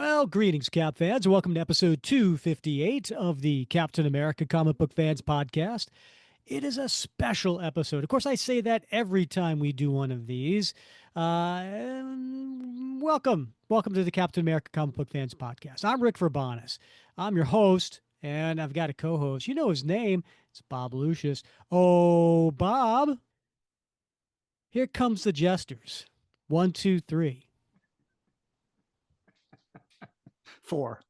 Well, greetings, Cap fans. Welcome to episode 258 of the Captain America Comic Book Fans podcast. It is a special episode. Of course, I say that every time we do one of these. Welcome to the Captain America Comic Book Fans podcast. I'm Rick Verbanis. I'm your host, and I've got a co-host. You know his name. It's Bob Lucius. Oh, Bob. Here comes the jesters. One, two, three. Four.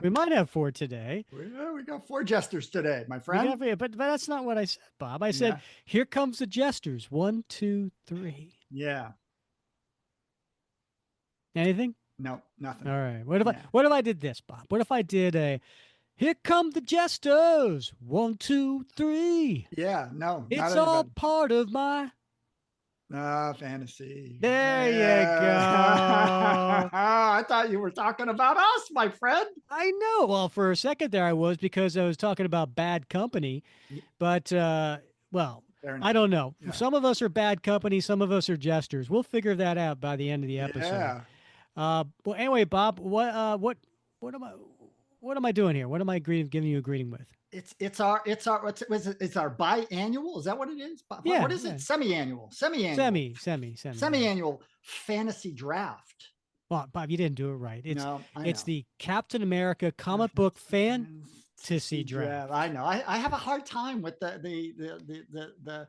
We might have four today. We got four jesters today, my friend. But that's not what I said, Bob. I said, here comes the jesters. One, two, three. Yeah. Anything? No, nothing. All right. What if I did this, Bob? What if I did a here come the jesters? One, two, three. Yeah, no. It's all part of my fantasy. There you go. I thought you were talking about us, my friend. I know. Well, for a second there I was, because I was talking about Bad Company. But well, I don't know. Yeah. Some of us are Bad Company, some of us are jesters. We'll figure that out by the end of the episode. Yeah. Well, anyway, Bob, what am I doing here? What am I giving you a greeting with? It's our biannual. Is that what it is? Yeah. What is it? Semi-annual. Semi-annual fantasy draft. Well, Bob, you didn't do it right. It's know. The Captain America Comic Book Fan-tasy Draft. I know. I have a hard time with the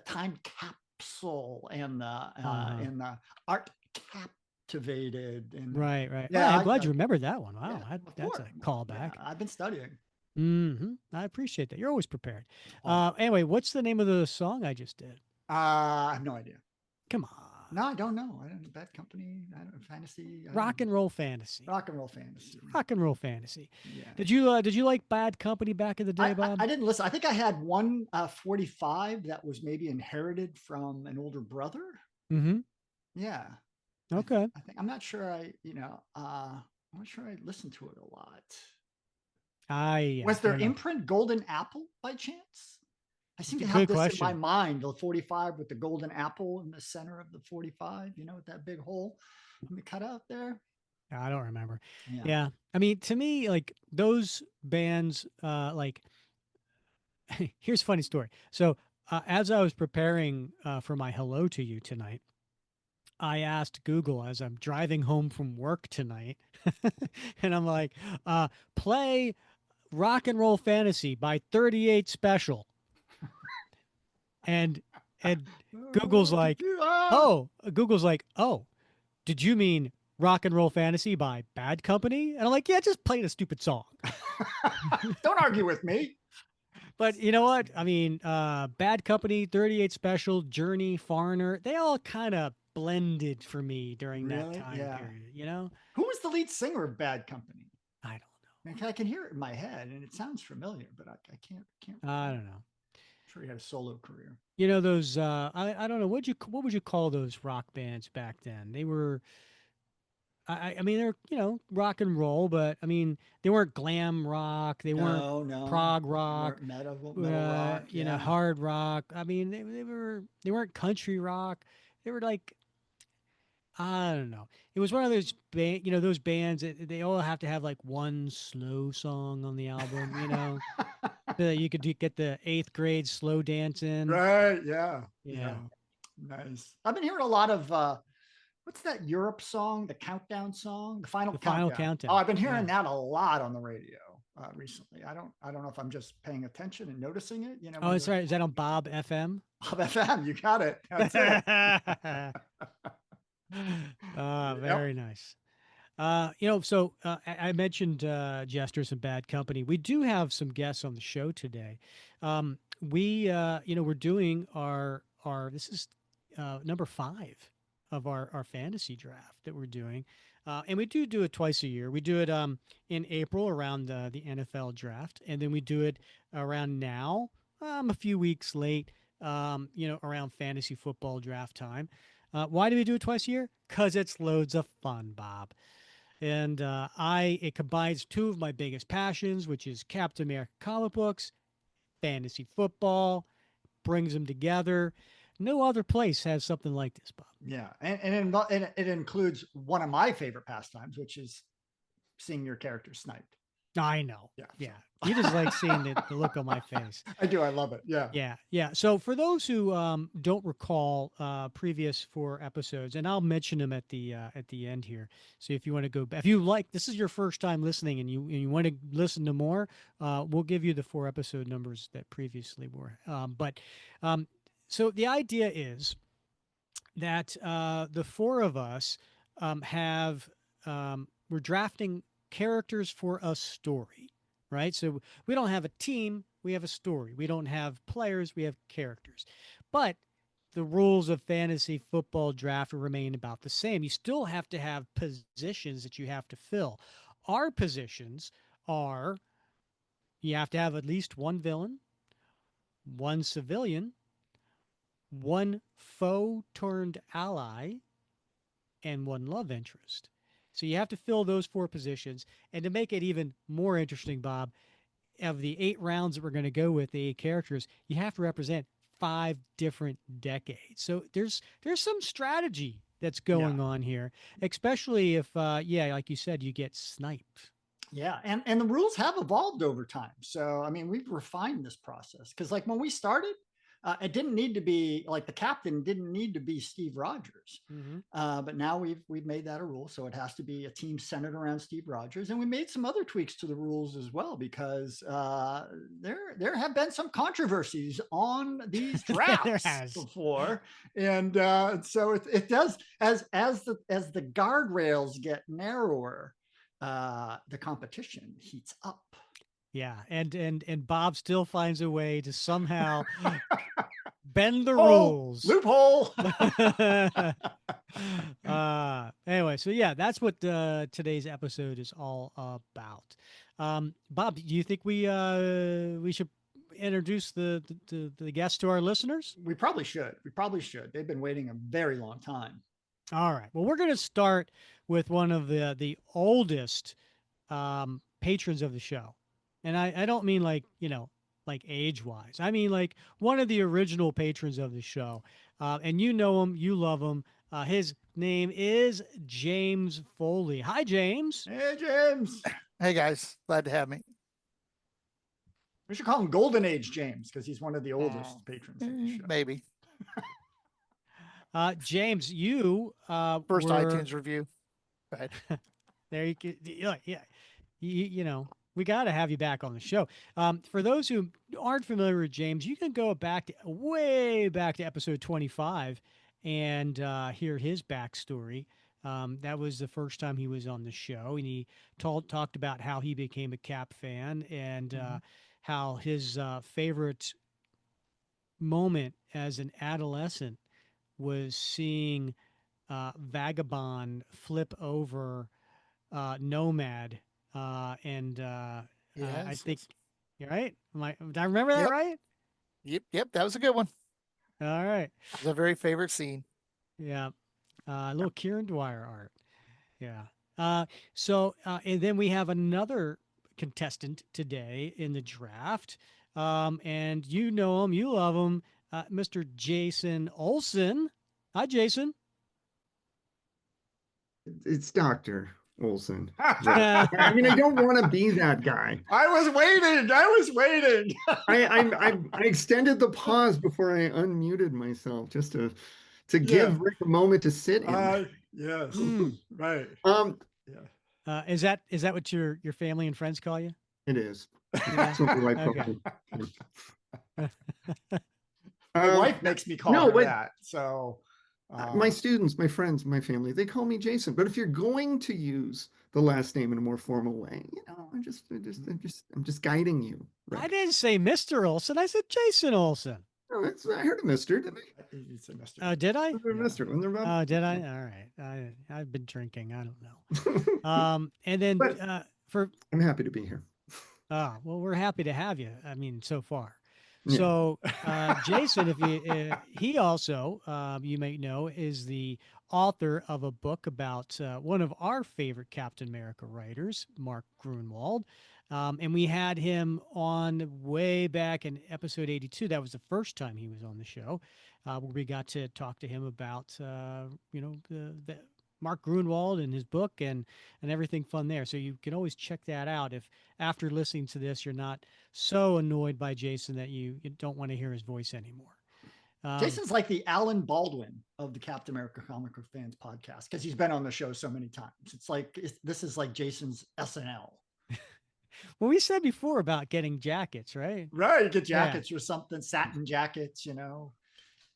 time capsule and the art captivated. And right. Yeah, well, I'm glad you remembered that one. Wow, yeah, that's a callback. Yeah, I've been studying. I appreciate that. You're always prepared. Anyway, what's the name of the song I just did? I have no idea. Come on. No, I don't know. I don't know. Bad Company. I don't know. Fantasy. Rock and roll fantasy. Rock and roll fantasy. Rock and roll fantasy. Yeah. Did you like Bad Company back in the day, Bob? I didn't listen. I think I had one 45 that was maybe inherited from an older brother. Mm-hmm. Yeah. Okay. I think I'm not sure. I'm not sure I listened to it a lot. Was there imprint Golden Apple by chance? I seem to have this in my mind, the 45 with the golden apple in the center of the 45, with that big hole in the cutout there. I don't remember. Yeah. I mean, to me, like those bands, here's a funny story. So as I was preparing for my hello to you tonight, I asked Google as I'm driving home from work tonight, and I'm like, play Rock and Roll Fantasy by 38 Special. And Google's like, oh, did you mean Rock and Roll Fantasy by Bad Company? And I'm like, yeah, just play the stupid song. Don't argue with me. But you know what? I mean, Bad Company, 38 Special, Journey, Foreigner, they all kind of blended for me during that time period, Who was the lead singer of Bad Company? I don't know. I can hear it in my head and it sounds familiar, but I can't. I don't know. I'm sure he had a solo career. Those I don't know, what would you call those rock bands back then? They were I mean they're rock and roll, but I mean they weren't glam rock, they weren't prog rock, metal rock, hard rock. I mean they weren't country rock. They were like, I don't know. It was one of those those bands that they all have to have like one slow song on the album, so that you could get the 8th grade slow dancing. Right. Yeah. Yeah. Nice. I've been hearing a lot of, what's that Europe song? The countdown song, the final countdown. Oh, I've been hearing that a lot on the radio recently. I don't know if I'm just paying attention and noticing it. Oh, that's right. Is that on Bob FM? Bob FM. You got it. That's it. Very nice. So I mentioned Jesters and Bad Company. We do have some guests on the show today. We're doing our this is number 5 of our fantasy draft that we're doing, and we do it twice a year. We do it in April around the NFL draft, and then we do it around now, a few weeks late, around fantasy football draft time. Why do we do it twice a year? Because it's loads of fun, Bob. And it combines two of my biggest passions, which is Captain America comic books, fantasy football, brings them together. No other place has something like this, Bob. Yeah, and it includes one of my favorite pastimes, which is seeing your character sniped. I know. Yeah. Yeah. So. You just like seeing the look on my face. I do. I love it. Yeah. Yeah. Yeah. So for those who don't recall previous 4 episodes, and I'll mention them at the end here. So if you want to go back, if you like, this is your first time listening and you want to listen to more, we'll give you the 4 episode numbers that previously were. Um, so the idea is that the 4 of us have we're drafting characters for a story, right? So we don't have a team, we have a story. We don't have players, we have characters. But the rules of fantasy football draft remain about the same. You still have to have positions that you have to fill. Our positions are you have to have at least one villain, one civilian, one foe turned ally, and one love interest. So you have to fill those 4 positions. And to make it even more interesting, Bob, of the 8 rounds that we're going to go with, the 8 characters, you have to represent 5 different decades. So there's some strategy that's going on here, especially if, like you said, you get sniped. Yeah, and the rules have evolved over time. So I mean, we've refined this process because, like, when we started, it didn't need to be like the captain didn't need to be Steve Rogers, but now we've made that a rule. So it has to be a team centered around Steve Rogers, and we made some other tweaks to the rules as well because there have been some controversies on these drafts before, and so it does as the guardrails get narrower. The competition heats up. Yeah, and Bob still finds a way to somehow bend the rules. Loophole. Anyway, so yeah, that's what today's episode is all about. Bob, do you think we should introduce the guests to our listeners? We probably should. They've been waiting a very long time. All right. Well, we're going to start with one of the oldest patrons of the show. And I don't mean like, like age wise. I mean like one of the original patrons of the show. And you know him, you love him. His name is James Foley. Hi, James. Hey, James. Hey, guys. Glad to have me. We should call him Golden Age James because he's one of the oldest patrons of the show. Maybe. James, you first iTunes review. Right. There you go. Yeah. You know, we got to have you back on the show. For those who aren't familiar with James, you can go way back to episode 25 and hear his backstory. That was the first time he was on the show, and he talked about how he became a Cap fan and how his favorite moment as an adolescent was seeing Vagabond flip over Nomad. Yes, I think you're right. Did I remember that right? Yep. That was a good one. All right. It was a very favorite scene. Yeah. A little Kieran Dwyer art. Yeah. And then we have another contestant today in the draft. And you know him, you love him, Mr. Jason Olsen. Hi, Jason. It's Dr. Olsen. I mean, I don't want to be that guy. I was waiting. I extended the pause before I unmuted myself just to give Rick a moment to sit in. Yes. Right. Is that what your family and friends call you? It is. That's what my wife calls me. My wife makes me call her that. So my students, my friends, my family, they call me Jason. But if you're going to use the last name in a more formal way, I'm just guiding you. Right? I didn't say Mr. Olsen. I said Jason Olsen. Oh, I heard a Mr. Didn't I? It's a Mr. Oh, did I? Mr. Oh, did I? All right. I've been drinking. I don't know. And then I'm happy to be here. Well, we're happy to have you. I mean, so far. Yeah. So, Jason, he also, you may know, is the author of a book about one of our favorite Captain America writers, Mark Grunwald. And we had him on way back in episode 82. That was the first time he was on the show, where we got to talk to him about, the Mark Grunwald and his book and everything fun there. So you can always check that out if after listening to this, you're not so annoyed by Jason that you don't want to hear his voice anymore. Jason's like the Alan Baldwin of the Captain America Comic Book Fans podcast because he's been on the show so many times. It's like this is like Jason's SNL. Well, we said before about getting jackets, right? Right, get jackets or something, satin jackets,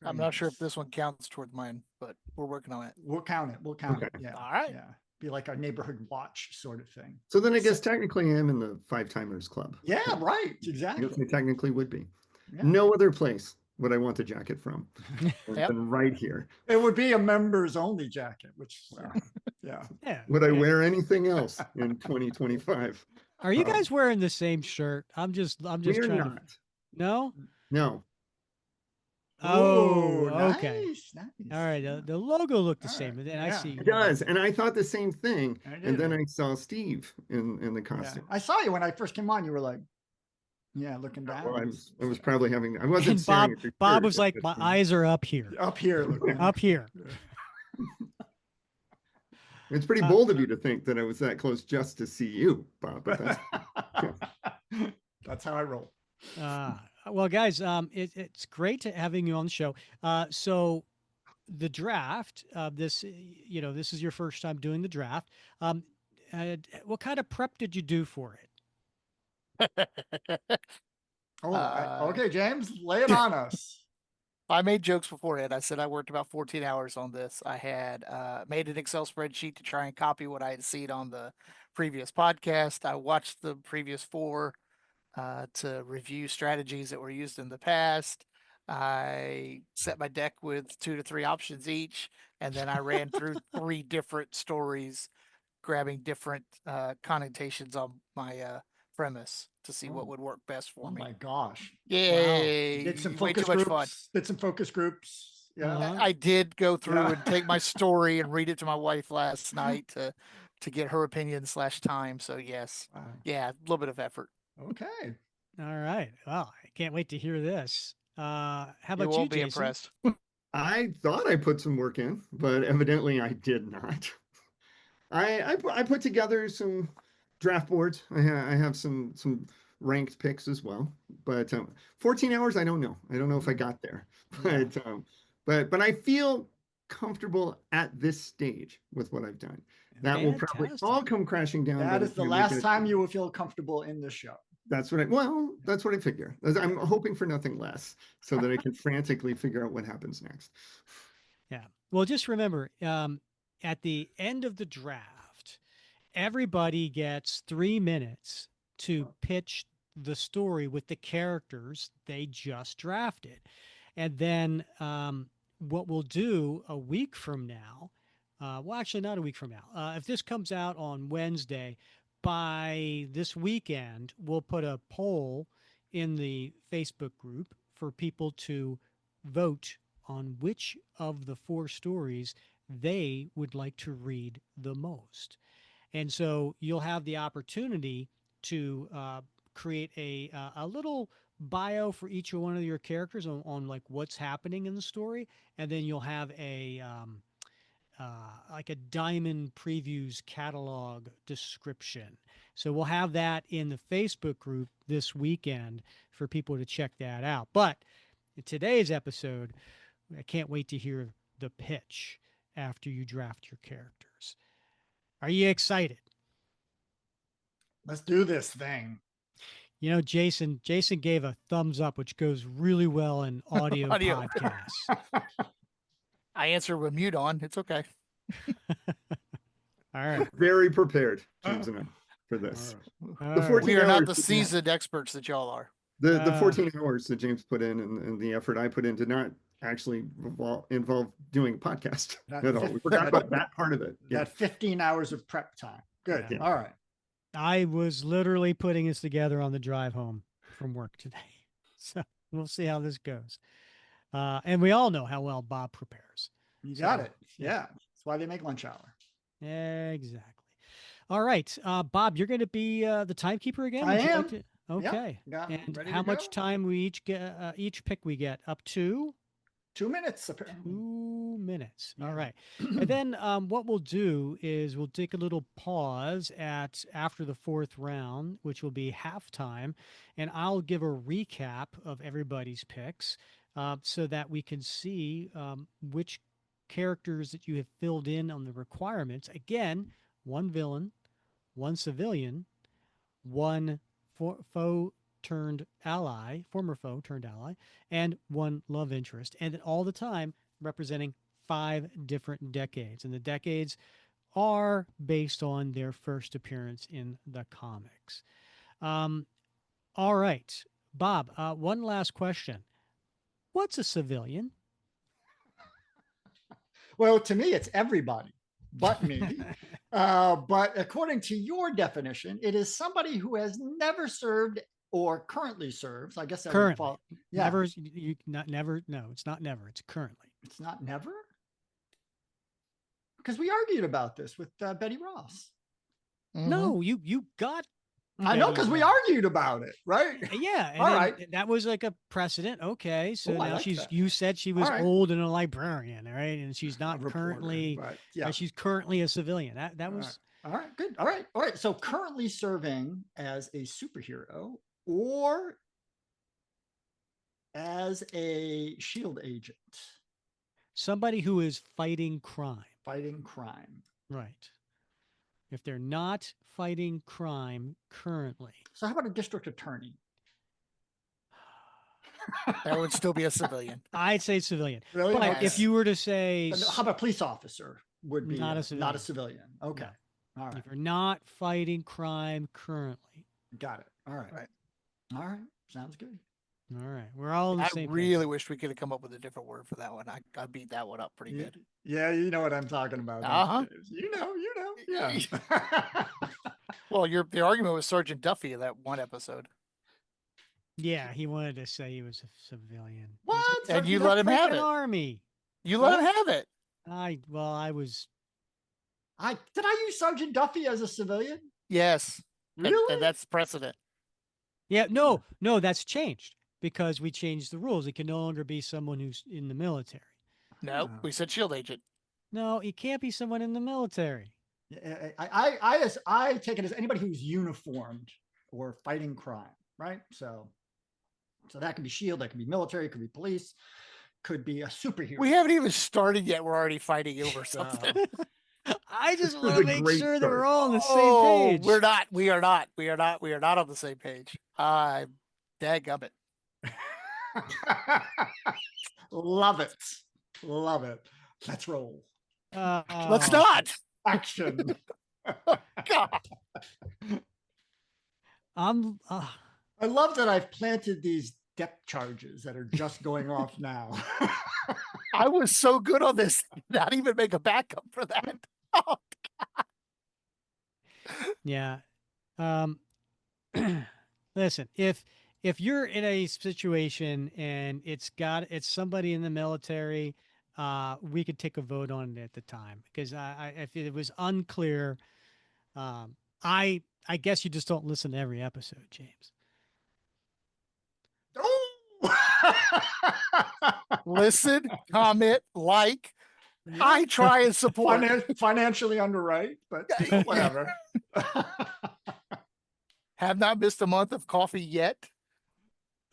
I'm not sure if this one counts toward mine, but we're working on it. We'll count it. We'll count it. Yeah. All right. Yeah. Be like our neighborhood watch sort of thing. So then I guess technically I am in the 5-timers club. Yeah, right. Exactly. I technically would be. Yeah. No other place would I want the jacket from than right here. It would be a members only jacket, which yeah. Would I wear anything else in 2025? Are you guys wearing the same shirt? I'm just we're trying not. No? No. Oh, okay. Nice. All right. The logo looked the same, and then I see it does, and I thought the same thing. And then I saw Steve in the costume. I saw you when I first came on. You were like, looking down. Well, I was probably having. I wasn't. And Bob was like, my eyes are up here. Up here. Up here. It's pretty bold of you to think that I was that close just to see you, Bob. But that's how I roll. Well, guys, it's great having you on the show. So the draft, this is your first time doing the draft. What kind of prep did you do for it? Okay, James, lay it on us. I made jokes beforehand. I said I worked about 14 hours on this. I had made an Excel spreadsheet to try and copy what I had seen on the previous podcast. I watched the previous 4 to review strategies that were used in the past. I set my deck with 2 to 3 options each, and then I ran through 3 different stories, grabbing different connotations on my premise to see what would work best for me. Oh my gosh. Yay. Wow. Did some focus groups. Did some focus groups. Yeah. I did go through and take my story and read it to my wife last night to get her opinion / time. So yes. Wow. Yeah, a little bit of effort. Okay. All right. Well, I can't wait to hear this. How about you won't be Jason? impressed. I thought I put some work in, but evidently I did not. I put together some draft boards. I have some ranked picks as well, but 14 hours. I don't know. I don't know if I got there, but I feel comfortable at this stage with what I've done. That will probably all come crashing down. That is the last time you will feel comfortable in the show. That's what I figure. I'm hoping for nothing less so that I can frantically figure out what happens next. Yeah. Well, just remember, at the end of the draft, everybody gets 3 minutes to pitch the story with the characters they just drafted. And then what we'll do a week from now, well, actually not a week from now. If this comes out on Wednesday, by this weekend, we'll put a poll in the Facebook group for people to vote on which of the 4 stories they would like to read the most. And so you'll have the opportunity to create a little bio for each one of your characters on like what's happening in the story. And then you'll have like a Diamond Previews catalog description. So we'll have that in the Facebook group this weekend for people to check that out. But in today's episode, I can't wait to hear the pitch after you draft your characters. Are you excited? Let's do this thing. You know, Jason gave a thumbs up, which goes really well in audio. Podcasts. I answer with mute on. It's okay. All right. Very prepared, James and I, for this. We are not the seasoned experts that y'all are. The 14 hours that James put in and the effort I put in did not actually involve doing a podcast at all. We forgot about that part of it. That 15 hours of prep time. Good. Yeah. All right. I was literally putting this together on the drive home from work today. So we'll see how this goes. And we all know how well Bob prepares. You got it. Yeah. That's why they make lunch hour. Exactly. All right, Bob, you're going to be the timekeeper again. I am. Like to... Okay. Yep, and how much time we each get? Each pick we get up to 2 minutes, apparently. 2 minutes. All right. And then what we'll do is we'll take a little pause after the fourth round, which will be halftime, and I'll give a recap of everybody's picks so that we can see which characters that you have filled in on the requirements. Again, one villain, one civilian, one foe turned ally, former foe turned ally, and one love interest. And all the time representing 5 different decades. And the decades are based on their first appearance in the comics. All right, Bob, one last question. What's a civilian? Well, to me, it's everybody but me. But according to your definition, it is somebody who has never served or currently serves. I guess that currently. would fall. Yeah. Never, not never. No, it's not never. It's currently. It's not never? Because we argued about this with Betty Ross. Mm-hmm. No, you got. I know, because we argued about it, right? Yeah. And all right. That was like a precedent. Okay. So now you said she was old and a librarian, right? And she's not currently, she's currently a civilian. That was. All right, good. All right. So currently serving as a superhero or as a SHIELD agent. Somebody who is fighting crime. Fighting crime. Right. If they're not fighting crime currently. So how about a district attorney? That would still be a civilian. I'd say civilian. Really? But if you were to say... How about police officer? Would be not a civilian. Not a civilian. Okay. No. All right. If you're not fighting crime currently. Got it. All right. All right. Sounds good. All right. We're all on the same page. I really wish we could have come up with a different word for that one. I beat that one up pretty good. Yeah, you know what I'm talking about. Uh-huh. You know. Yeah. Well, the argument was Sergeant Duffy in that one episode. Yeah, he wanted to say he was a civilian. What? And you let him have it. Army. You let him have it. I was. Did I use Sergeant Duffy as a civilian? Yes. Really? And that's precedent. Yeah. No, that's changed because we changed the rules. It can no longer be someone who's in the military. No, we said SHIELD agent. No, it can't be someone in the military. I take it as anybody who's uniformed or fighting crime, right? So that could be SHIELD, that could be military, it could be police, could be a superhero. We haven't even started yet. We're already fighting over something. I just want to make sure that we're all on the same page. We're not. We are not. We are not on the same page. Dadgummit. Love it. Let's roll. Let's not. Action. God. I love that I've planted these depth charges that are just going off now. I was so good on this, not even make a backup for that. Oh, God. Yeah. Listen, if you're in a situation and it's somebody in the military, we could take a vote on it at the time because if it was unclear, I guess you just don't listen to every episode, James. Listen, comment, like. I try and support. Financially underwrite, but whatever. Have not missed a month of coffee yet.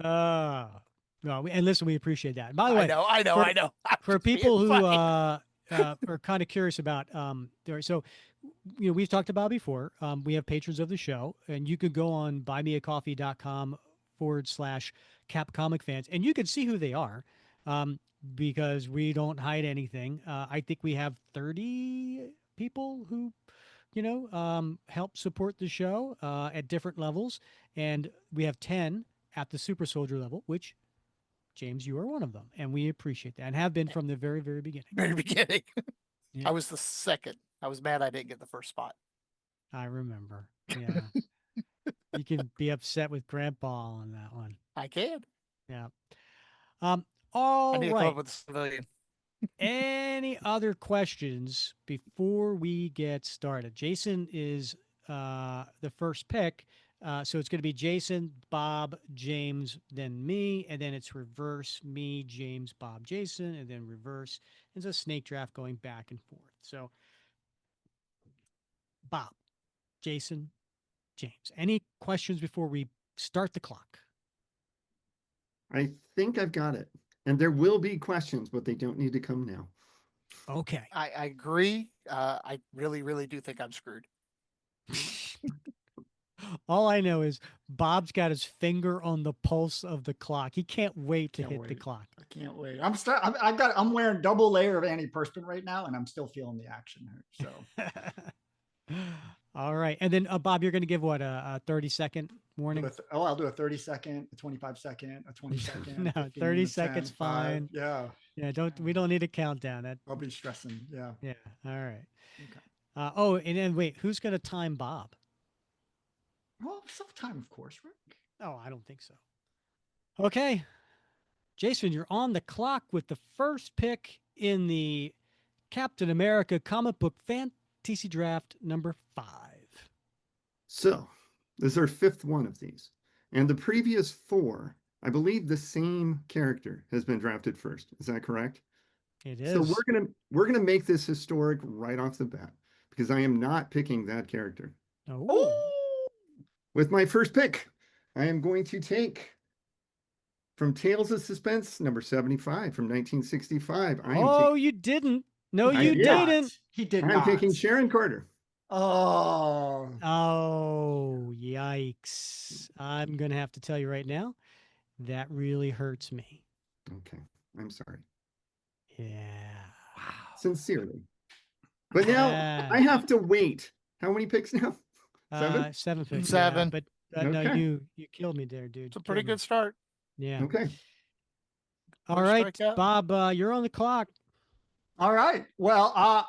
No, and listen, we appreciate that. By the way, I know. For people who are kind of curious about, so we've talked about before. We have patrons of the show, and you could go on buymeacoffee.com/Cap Comic Fans, and you can see who they are. Because we don't hide anything. I think we have 30 people who, help support the show at different levels. And we have 10 at the super soldier level, which, James, you are one of them. And we appreciate that and have been from the very, very beginning. Very beginning. Yeah. I was the second. I was mad I didn't get the first spot. I remember. Yeah. You can be upset with Grandpa on that one. I can. Yeah. All I need to right. come up with a civilian. Any other questions before we get started? Jason is the first pick. So it's going to be Jason, Bob, James, then me, and then it's reverse me, James, Bob, Jason, and then reverse. It's a snake draft going back and forth. So Bob, Jason, James. Any questions before we start the clock? I think I've got it. And there will be questions, but they don't need to come now. Okay. I agree. I really, really do think I'm screwed. All I know is Bob's got his finger on the pulse of the clock. He can't wait to hit the clock. I can't wait. I'm wearing double layer of antiperspirant right now, and I'm still feeling the action here. So, all right. And then Bob, you're going to give what a 30-second warning? I'll do a 30-second, a 25-second, a 20-second. No, 15, 30 seconds, 10, fine. 5, yeah. We don't need a countdown. I'll be stressing. Yeah. Yeah. All right. Okay. And then wait, who's going to time Bob? Well, sometime, of course, Rick. Oh, I don't think so. Okay. Jason, you're on the clock with the first pick in the Captain America comic book fantasy draft number 5. So, this is our 5th one of these. And the previous 4, I believe the same character has been drafted first. Is that correct? It is. So we're gonna make this historic right off the bat because I am not picking that character. Oh. With my first pick, I am going to take from Tales of Suspense, number 75 from 1965. You didn't. No, you didn't. He did not. I'm taking Sharon Carter. Oh, yikes. I'm going to have to tell you right now, that really hurts me. Okay. I'm sorry. Yeah. Wow. Sincerely. But now I have to wait. How many picks now? 7? 7 picks. 7. Yeah, but no, you killed me there, dude. It's a pretty good start. Yeah. Okay. All right, Bob, you're on the clock. All right. Well,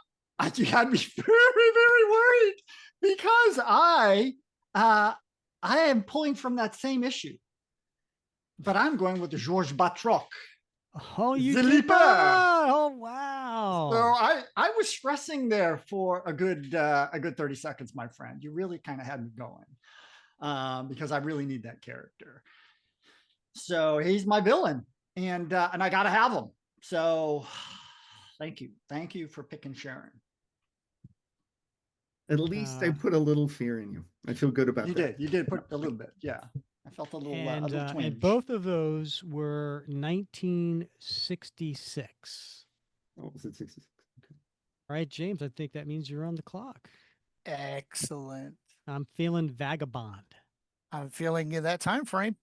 you had me very, very worried because I am pulling from that same issue, but I'm going with the Georges Batroc. Oh, you did that? Oh, wow. So I was stressing there for a good 30 seconds, my friend. You really kind of had me going because I really need that character. So he's my villain, and I got to have him. So thank you for picking Sharon. At least I put a little fear in you. I feel good about that. You did put a little bit, yeah. I felt a little twinge. And both of those were 1966. Oh, was it 66? Okay. All right, James, I think that means you're on the clock. Excellent. I'm feeling Vagabond. I'm feeling in that time frame.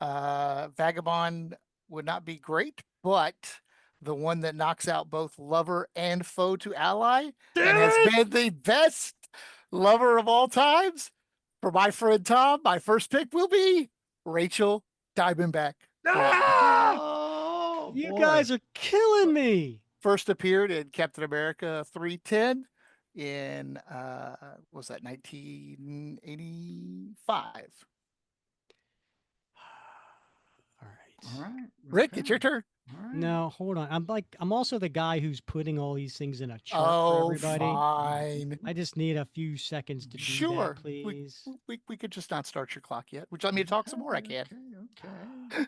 Vagabond would not be great, but the one that knocks out both lover and foe to ally and has been the best lover of all times. For my friend Tom, my first pick will be Rachel Diamondback. Oh, you guys are killing me. First appeared in Captain America 310 in, was that 1985? All right. Rick, it's your turn. Right. No, hold on. I'm also the guy who's putting all these things in a chart for everybody. Fine. I just need a few seconds to do that, please. We could just not start your clock yet. Would you like me to talk some more? I can. Okay.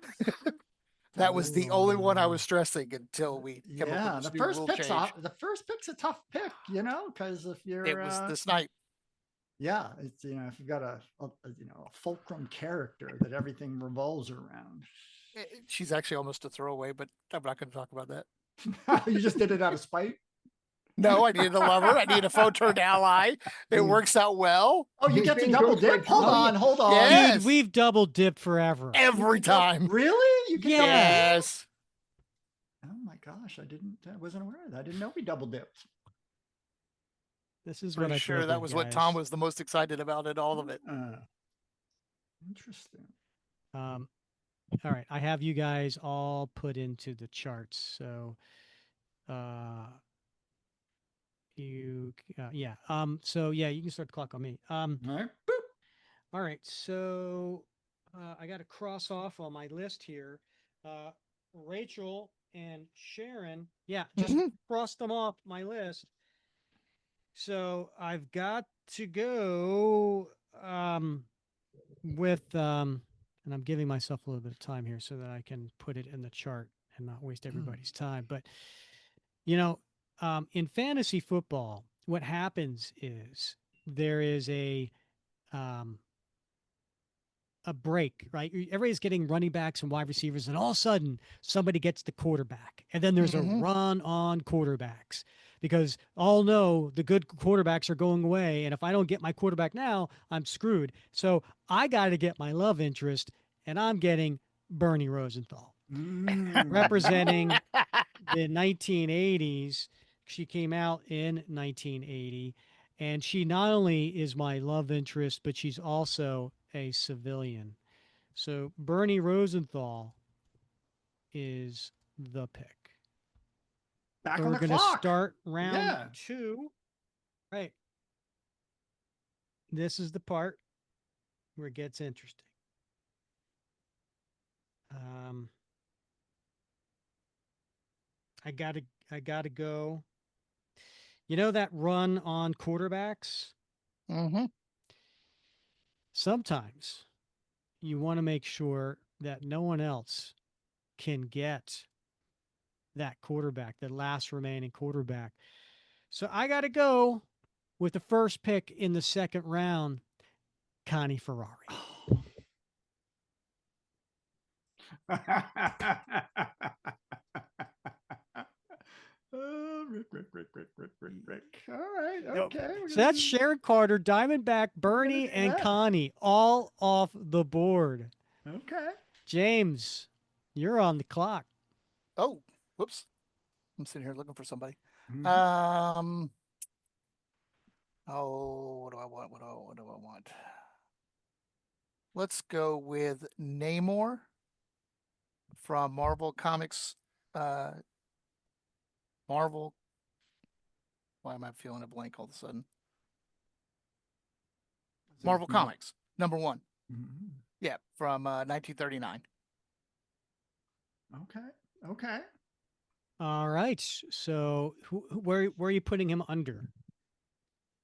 That was the only one I was stressing until we came up with this the new first rule pick's change. The first pick's a tough pick, because if you're It was this night. Yeah, it's if you've got a fulcrum character that everything revolves around. She's actually almost a throwaway, but I'm not going to talk about that. You just did it out of spite? No, I needed a lover. I need a foe turned ally. It works out well. Oh, you get to double dip? Hold on. Yes. Dude, we've double dipped forever. Every time. Really? You can yes. Oh my gosh, I wasn't aware of that. I didn't know we double dipped. This is Pretty what I sure that was what Tom was the most excited about in all of it. Interesting. All right, I have you guys all put into the charts. So, you can start the clock on me. All right. All right. So, I got to cross off on my list here. Rachel and Sharon. Yeah, just cross them off my list. So I've got to go with and I'm giving myself a little bit of time here so that I can put it in the chart and not waste everybody's time. But in fantasy football, what happens is there is a break, right? Everybody's getting running backs and wide receivers, and all of a sudden somebody gets the quarterback. And then there's a run on quarterbacks because all know the good quarterbacks are going away. And if I don't get my quarterback now, I'm screwed. So I got to get my love interest, and I'm getting Bernie Rosenthal representing the 1980s. She came out in 1980. And she not only is my love interest, but she's also a civilian. So Bernie Rosenthal is the pick. Back We're on the going to clock. start round 2. Right. This is the part where it gets interesting. I gotta go. You know that run on quarterbacks? Sometimes you want to make sure that no one else can get that quarterback, the last remaining quarterback. So I got to go with the first pick in the second round, Connie Ferrari. Rick. All right. Okay. So that's Sharon Carter, Diamondback, Bernie, and Connie all off the board. Okay. James, you're on the clock. Oh, whoops. I'm sitting here looking for somebody. Oh, what do I want? What do I want? Let's go with Namor from Marvel Comics. Marvel. Why am I feeling a blank all of a sudden? Marvel Comics, number 1. Yeah, from 1939. Okay. All right. So where are you putting him under?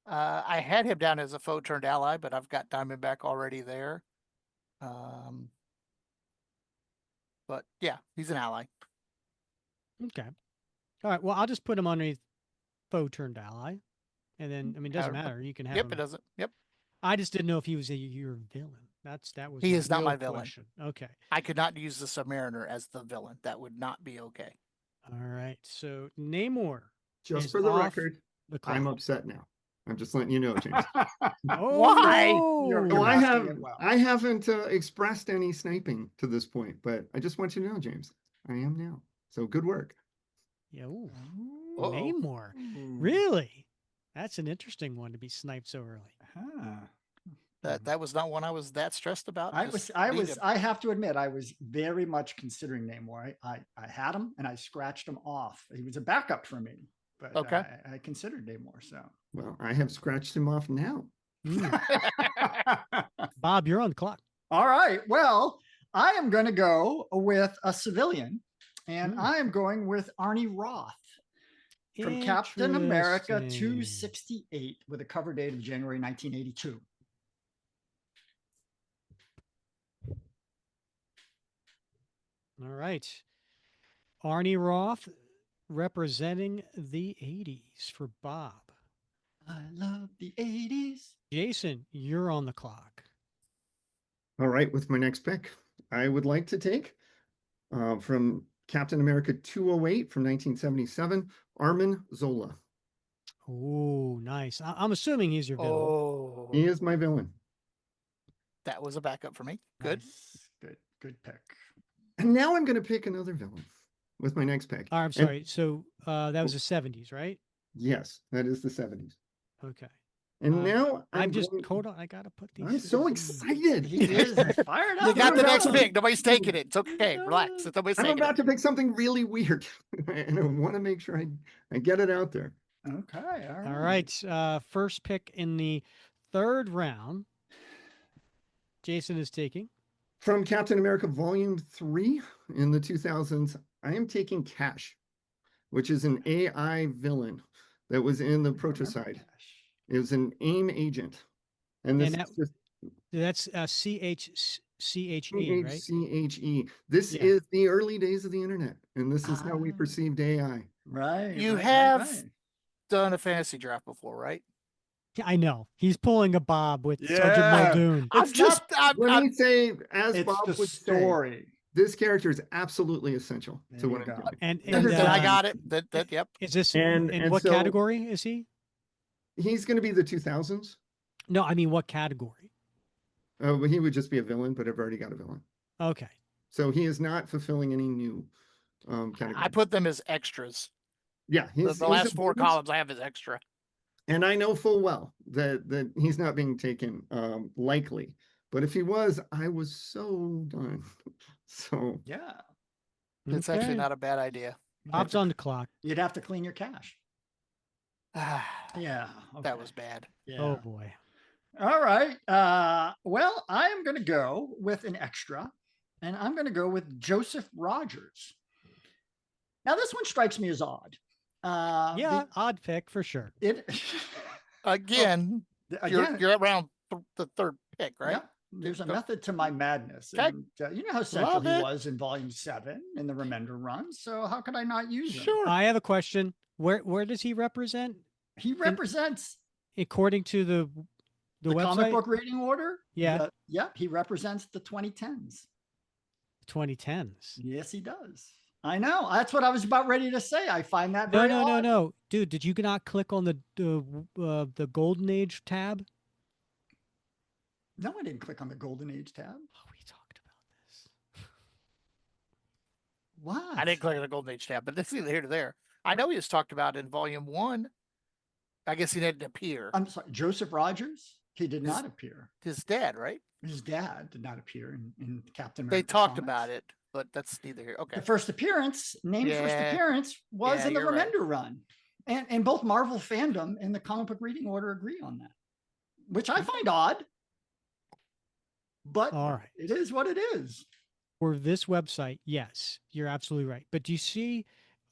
I had him down as a foe turned ally, but I've got Diamondback already there. But yeah, he's an ally. Okay. All right. Well, I'll just put him underneath foe turned ally. And then, I mean, it doesn't matter. You can have him. It doesn't. Yep. I just didn't know if he was your villain. That was he is not my villain. Question. Okay. I could not use the Submariner as the villain. That would not be okay. All right. So Namor. Just for the record, I'm upset now. I'm just letting you know, James. Why? No, I haven't expressed any sniping to this point, but I just want you to know, James, I am now. So good work. Yeah. Namor. Really? That's an interesting one to be sniped so early. That was not one I was that stressed about. I have to admit, I was very much considering Namor. I had him and I scratched him off. He was a backup for me, but I considered Namor. So well, I have scratched him off now. Bob, you're on the clock. All right. Well, I am going to go with a civilian, and I am going with Arnie Roth from Captain America 268 with a cover date of January 1982. All right. Arnie Roth representing the 80s for Bob. I love the 80s. Jason, you're on the clock. All right. With my next pick, I would like to take from Captain America 208 from 1977, Armin Zola. Oh, nice. I'm assuming he's your villain. Oh, he is my villain. That was a backup for me. Good. Nice. Good pick. And now I'm going to pick another villain with my next pick. I'm sorry. So that was the 70s, right? Yes, that is the 70s. Okay. And now hold on. I got to put these. I'm so excited. He is fired up. You got the next pick. Nobody's taking it. It's okay. Relax. I'm about to pick something really weird. And I want to make sure I get it out there. Okay. All right. First pick in the third round. Jason is taking. From Captain America Volume 3 in the 2000s, I am taking Cash, which is an AI villain that was in the Prototype. It was an AIM agent. And this is just that's CHE, right? CHE. This is the early days of the internet, and this is how we perceived AI. Right. You have done a fantasy draft before, right? Yeah, I know. He's pulling a Bob with Sergeant Muldoon. When we say, as Bob would story. Say, this character is absolutely essential to what I'm doing. And I got it. That yep. Is this in what category is he? He's going to be the 2000s. No, I mean what category? Well, he would just be a villain, but I've already got a villain. Okay. So he is not fulfilling any new categories. I put them as extras. Yeah. The last 4 columns I have as extra. And I know full well that he's not being taken likely. But if he was, I was so done. So yeah. It's actually not a bad idea. Bob's on the clock. You'd have to clean your cache. Yeah. Okay. That was bad. Yeah. Oh boy. All right. Well, I am going to go with an extra, and I'm going to go with Joseph Rogers. Now, this one strikes me as odd. Odd pick for sure. Again, you're around the 3rd pick, right? Yeah. There's a method to my madness. And, you know how central he was in Volume 7 in the Remender run. So how could I not use him? Sure. I have a question. Where does he represent? He represents, according to the website? Comic book reading order. Yeah. He represents the 2010s. 2010s. Yes, he does. I know. That's what I was about ready to say. I find that very odd. No. Dude, did you not click on the Golden Age tab? No, I didn't click on the Golden Age tab. Oh, we talked about this. What? I didn't click on the Golden Age tab, but this is either here to there. I know he was talked about in Volume 1. I guess he didn't appear. I'm sorry, Joseph Rogers? He did not appear. His dad, right? His dad did not appear in Captain America. They talked about it, but that's neither here. Okay. The first appearance, first appearance, was in the Remender run. And both Marvel fandom and the comic book reading order agree on that, which I find odd. But all right, it is what it is. For this website, yes, you're absolutely right. But do you see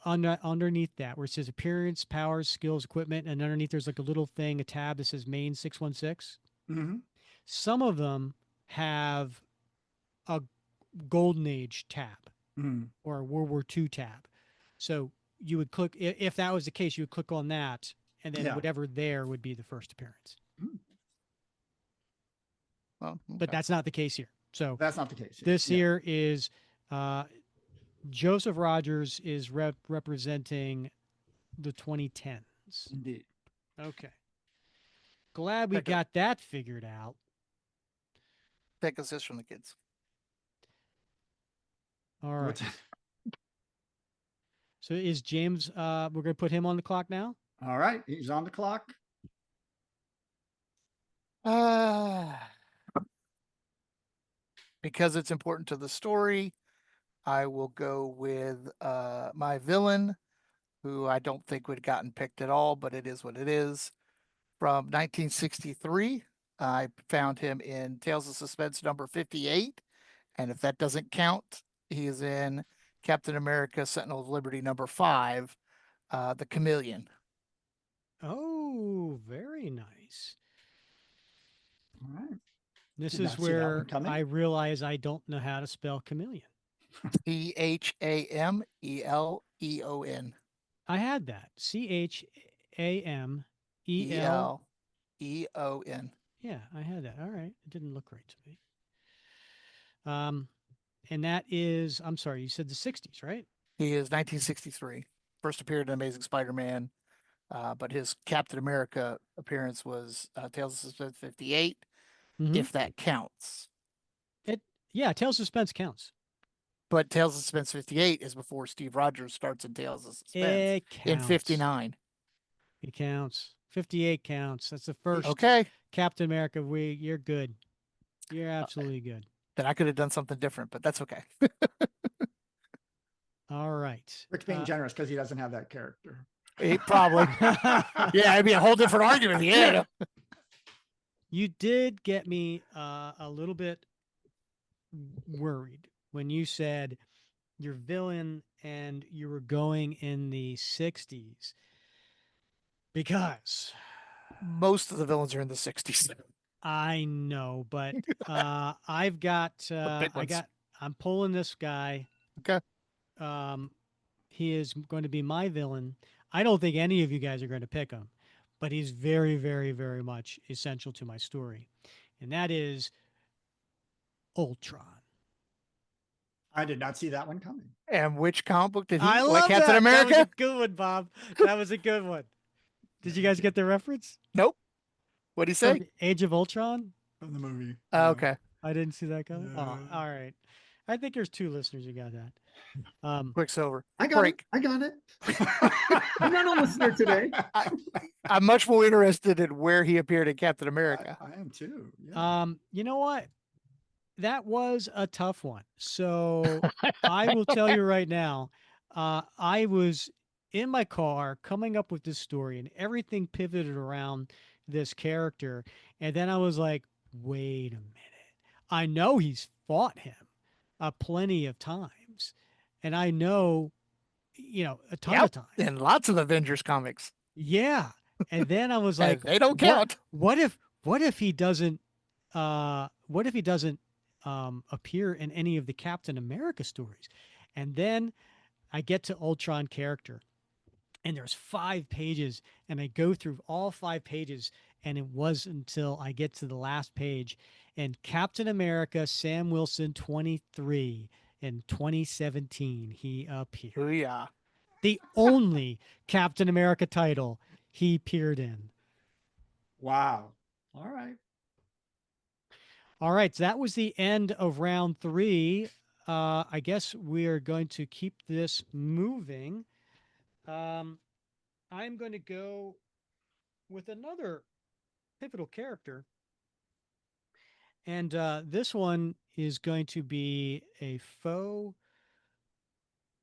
underneath that where it says appearance, powers, skills, equipment, and underneath there's like a little thing, a tab that says main 616? Mm-hmm. Some of them have a Golden Age tab or a World War II tab. So you would click, if that was the case, you would click on that, and then whatever there would be the first appearance. Well, okay. But that's not the case here. So that's not the case. This here is Joseph Rogers is representing the 2010s. Indeed. Okay. Glad we got that figured out. Take assist from the kids. All right. So is James, we're going to put him on the clock now? All right. He's on the clock. Because it's important to the story, I will go with my villain, who I don't think would have gotten picked at all, but it is what it is. From 1963, I found him in Tales of Suspense number 58. And if that doesn't count, he is in Captain America Sentinel of Liberty number 5, the Chameleon. Oh, very nice. All right. This is where I realize I don't know how to spell chameleon. CHAMELEON. I had that. CHAMELEON. Yeah, I had that. All right. It didn't look right to me. And that is, I'm sorry, you said the 60s, right? He is 1963. First appeared in Amazing Spider-Man, but his Captain America appearance was Tales of Suspense 58. If that counts. Tales of Suspense counts. But Tales of Suspense 58 is before Steve Rogers starts in Tales of Suspense in 59. It counts. 58 counts. That's the first Captain America. You're good. You're absolutely good. Then I could have done something different, but that's okay. All right. Rick's being generous because he doesn't have that character. Probably. Yeah, it'd be a whole different argument. Yeah. You did get me a little bit worried when you said your villain and you were going in the 60s, because most of the villains are in the 60s. I know, but I'm pulling this guy. Okay. He is going to be my villain. I don't think any of you guys are going to pick him, but he's very, very, very much essential to my story. And that is Ultron. I did not see that one coming. And which comic book did he? I love Captain that. America? That was a good one, Bob. That was a good one. Did you guys get the reference? Nope. What did he say? From Age of Ultron? From the movie. Okay. I didn't see that coming. Oh, all right. I think there's 2 listeners who got that. Quicksilver. I got it. I'm not a listener today. I'm much more interested in where he appeared in Captain America. I am too. Yeah. You know what? That was a tough one. So I will tell you right now, I was in my car coming up with this story and everything pivoted around this character. And then I was like, wait a minute. I know he's fought him plenty of times. And I know, a ton of times. And lots of Avengers comics. Yeah. And then I was like, they don't count. What if he doesn't appear in any of the Captain America stories? And then I get to Ultron character and there's 5 pages and I go through all 5 pages and it was until I get to the last page and Captain America Sam Wilson 23 in 2017 he appeared. Oh yeah. The only Captain America title he appeared in. Wow. All right. All right. So that was the end of round 3. I guess we are going to keep this moving. I'm going to go with another pivotal character. And this one is going to be a foe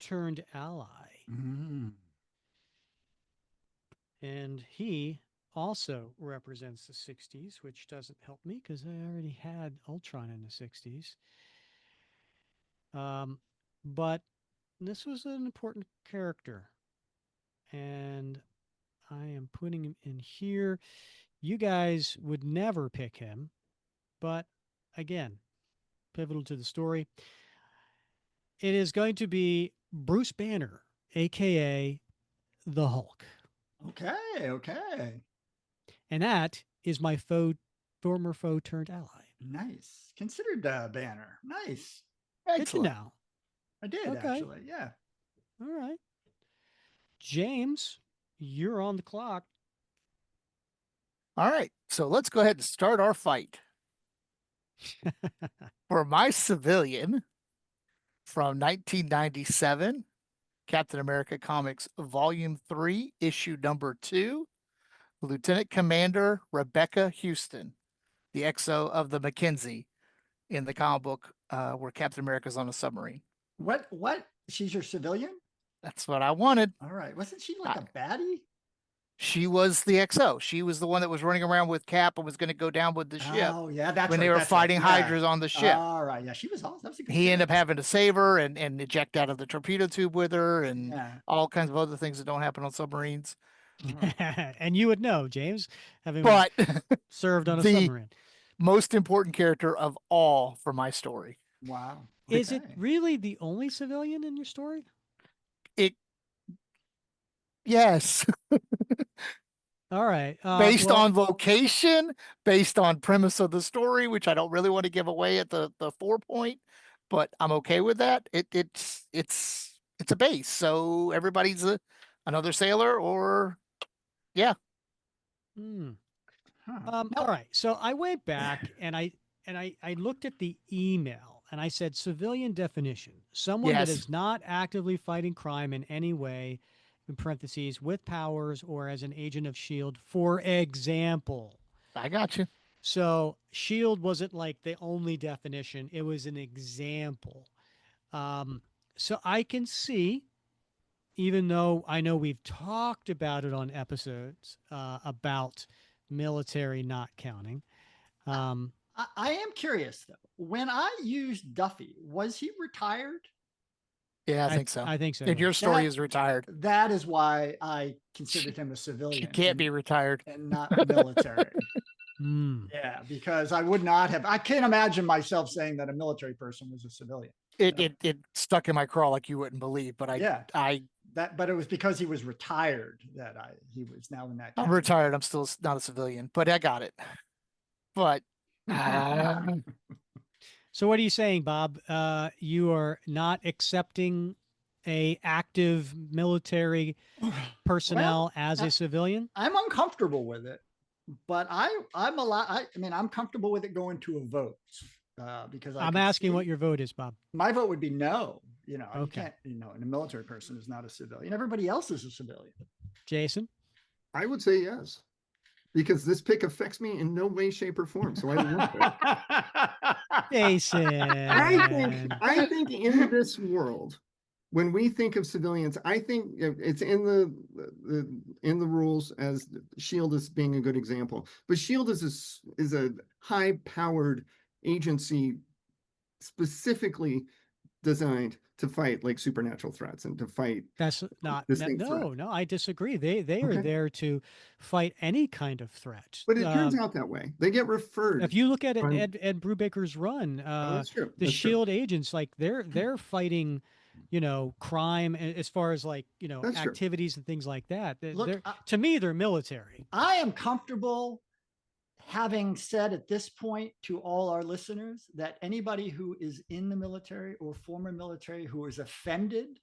turned ally. Mm. And he also represents the 60s, which doesn't help me because I already had Ultron in the 60s. But this was an important character. And I am putting him in here. You guys would never pick him. But again, pivotal to the story. It is going to be Bruce Banner, a.k.a. the Hulk. Okay. And that is my former foe turned ally. Nice. Considered Banner. Nice. Did you know? I did, actually. Yeah. All right. James, you're on the clock. All right. So let's go ahead and start our fight. For my civilian from 1997, Captain America Comics Volume 3, Issue number 2, Lieutenant Commander Rebecca Houston, the XO of the Mackenzie in the comic book where Captain America's on a submarine. What? She's your civilian? That's what I wanted. All right. Wasn't she like a baddie? She was the XO. She was the one that was running around with Cap and was going to go down with the ship. Oh, yeah, that's when right, they were fighting Hydras on the ship. All right, yeah, she was awesome. That was a good he ended up having to save her and eject out of the torpedo tube with her and all kinds of other things that don't happen on submarines. And you would know, James, having served on a submarine. Most important character of all for my story. Wow. Is it really the only civilian in your story? Yes. All right. Based on location, based on premise of the story, which I don't really want to give away at the 4 point, but I'm okay with that. It's a base, so everybody's another sailor, or yeah. All right. So I went back and I looked at the email and I said civilian definition: someone that is not actively fighting crime in any way, in parentheses, with powers or as an agent of S.H.I.E.L.D., for example. I got you. So S.H.I.E.L.D. wasn't like the only definition. It was an example. So I can see, even though I know we've talked about it on episodes about military not counting. I am curious, though. When I used Duffy, was he retired? Yeah, I think so. I think so. And your story is retired. That is why I considered him a civilian. She can't be retired. And not military. Mm. Yeah, because I would not have. I can't imagine myself saying that a military person was a civilian. It stuck in my craw like you wouldn't believe, but but it was because he was retired that he was now in that. I'm retired. I'm still not a civilian, but I got it. But so what are you saying, Bob? You are not accepting a active military personnel as a civilian? I'm uncomfortable with it, but I'm comfortable with it going to a vote. Because I'm asking what your vote is, Bob. My vote would be no. You okay. You can't, and a military person is not a civilian. Everybody else is a civilian. Jason? I would say yes, because this pick affects me in no way, shape, or form. So I love it. Jason. I think in this world, when we think of civilians, I think it's in the rules as SHIELD is being a good example. But SHIELD is a high-powered agency specifically designed to fight like supernatural threats and to fight. That's not no, I disagree. They are there to fight any kind of threat. But it turns out that way. They get referred. If you look at it, Ed Brubaker's run, that's true. The SHIELD agents, like they're fighting, crime as far as like, that's activities true. And things like that. To me, they're military. I am comfortable having said at this point to all our listeners that anybody who is in the military or former military who is offended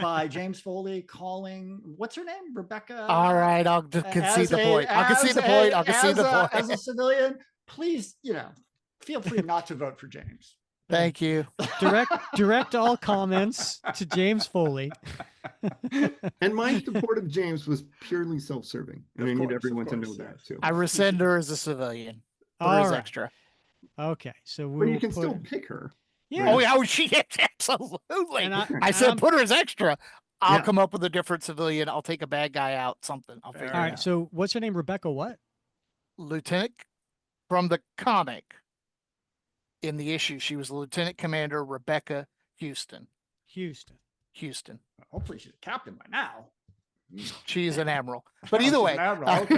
by James Foley calling, what's her name? Rebecca. All right. I'll concede the point. I'll concede the point. I'll concede the point. As a civilian, please, feel free not to vote for James. Thank you. Direct all comments to James Foley. And my support of James was purely self-serving. And I need everyone to know that too. I rescind her as a civilian. Put her as extra. Okay. So but you can still pick her. Yeah. Right? Oh, yeah. She is absolutely. I said put her as extra. I'll come up with a different civilian. I'll take a bad guy out. Something. I'll figure it out. All right. So what's her name? Rebecca what? Lieutenant from the comic. In the issue, she was Lieutenant Commander Rebecca Houston. Hopefully she's a captain by now. She's an admiral. But either way. Okay.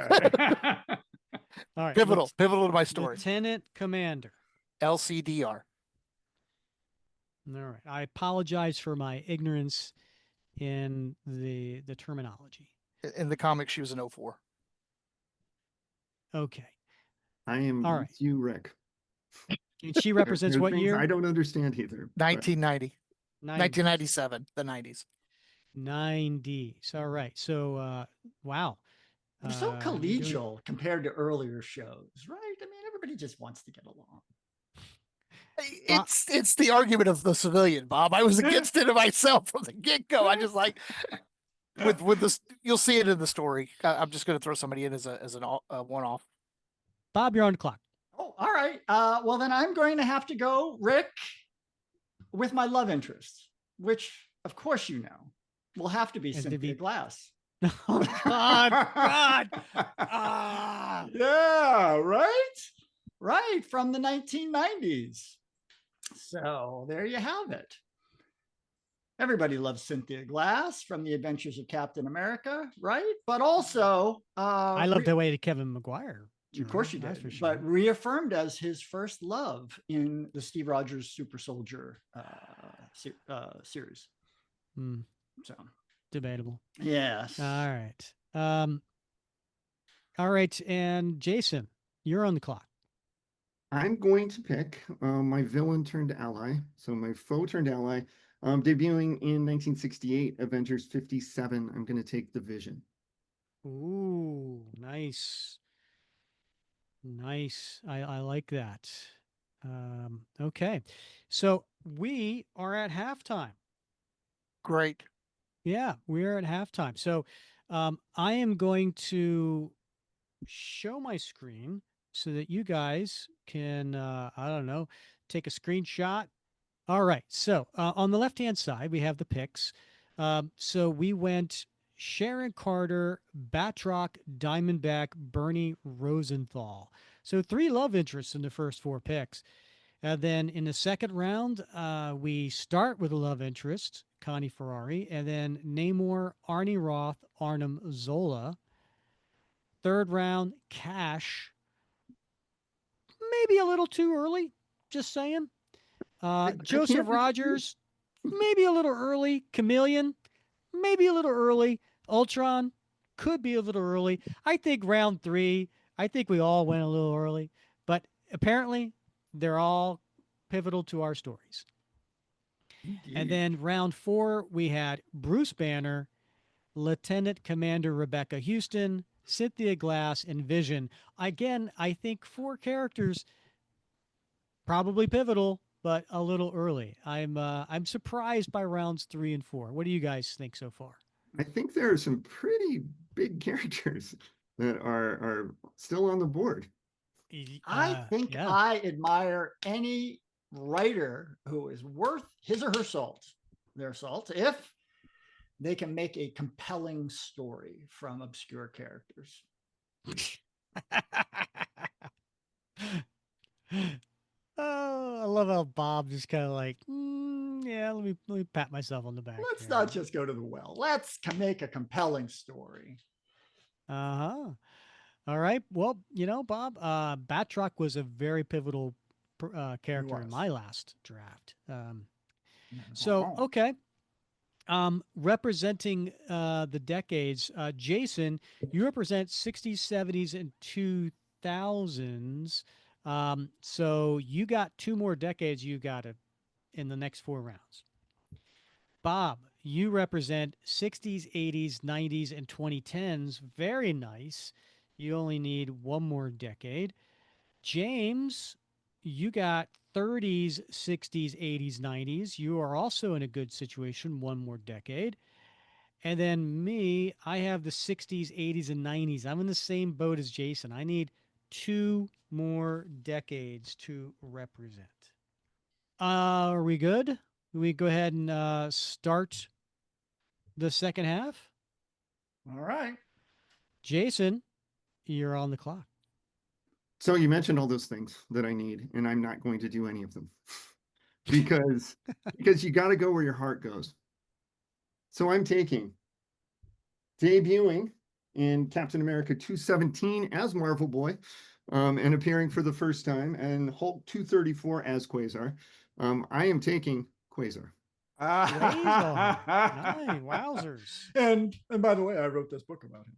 All right. Pivotal to my story. Lieutenant Commander. LCDR. All right. I apologize for my ignorance in the terminology. In the comic, she was an 04. Okay. I am all right. You, Rick. And she represents what year? I don't understand either. 1990. 1997, the 90s. 90s. All right. So, wow. They're so collegial compared to earlier shows, right? I mean, everybody just wants to get along. It's the argument of the civilian, Bob. I was against it myself from the get-go. I just like with this. You'll see it in the story. I'm just going to throw somebody in as a one-off. Bob, you're on the clock. Oh, all right. Well, then I'm going to have to go, Rick, with my love interest, which, of course, will have to be Cynthia Glass. Oh, God. Yeah, right? Right, from the 1990s. So there you have it. Everybody loves Cynthia Glass from The Adventures of Captain America, right? But also... I love the way to Kevin McGuire. Of course you did, sure. But reaffirmed as his first love in the Steve Rogers Super Soldier series. So debatable. Yes. All right. All right. And Jason, you're on the clock. I'm going to pick my villain turned ally. So my foe turned ally, debuting in 1968, Avengers 57. I'm going to take the Vision. Ooh, nice. Nice. I like that. Okay. So we are at halftime. Great. Yeah, we are at halftime. So I am going to show my screen so that you guys can, I don't know, take a screenshot. All right. So on the left-hand side, we have the picks. So we went Sharon Carter, Batroc, Diamondback, Bernie Rosenthal. So 3 love interests in the first 4 picks. Then in the second round, we start with a love interest, Connie Ferrari, and then Namor, Arnie Roth, Arnim Zola. Third round, Cash. Maybe a little too early, just saying. Joseph Rogers, maybe a little early. Chameleon, maybe a little early. Ultron, could be a little early. I think round 3, I think we all went a little early, but apparently they're all pivotal to our stories. Indeed. And then round 4, we had Bruce Banner, Lieutenant Commander Rebecca Houston, Cynthia Glass, and Vision. Again, I think 4 characters, probably pivotal, but a little early. I'm surprised by rounds 3 and 4. What do you guys think so far? I think there are some pretty big characters that are still on the board. I think I admire any writer who is worth his or her salt, their salt, if they can make a compelling story from obscure characters. Oh, I love how Bob just kind of like, yeah, let me pat myself on the back. Let's not just go to the well. Let's make a compelling story. Uh-huh. All right. Well, Bob, Batroc was a very pivotal character in my last draft. So, okay. Representing the decades, Jason, you represent 60s, 70s, and 2000s. So you got 2 more decades you got in the next 4 rounds. Bob, you represent 60s, 80s, 90s, and 2010s. Very nice. You only need 1 more decade. James, you got 30s, 60s, 80s, 90s. You are also in a good situation, 1 more decade. And then me, I have the 60s, 80s, and 90s. I'm in the same boat as Jason. I need 2 more decades to represent. Are we good? We go ahead and start the second half? All right. Jason, you're on the clock. So you mentioned all those things that I need, and I'm not going to do any of them because you got to go where your heart goes. So I'm taking debuting in Captain America 217 as Marvel Boy, and appearing for the first time, and Hulk 234 as Quasar. I am taking Quasar. Nice, wowzers! And by the way, I wrote this book about him.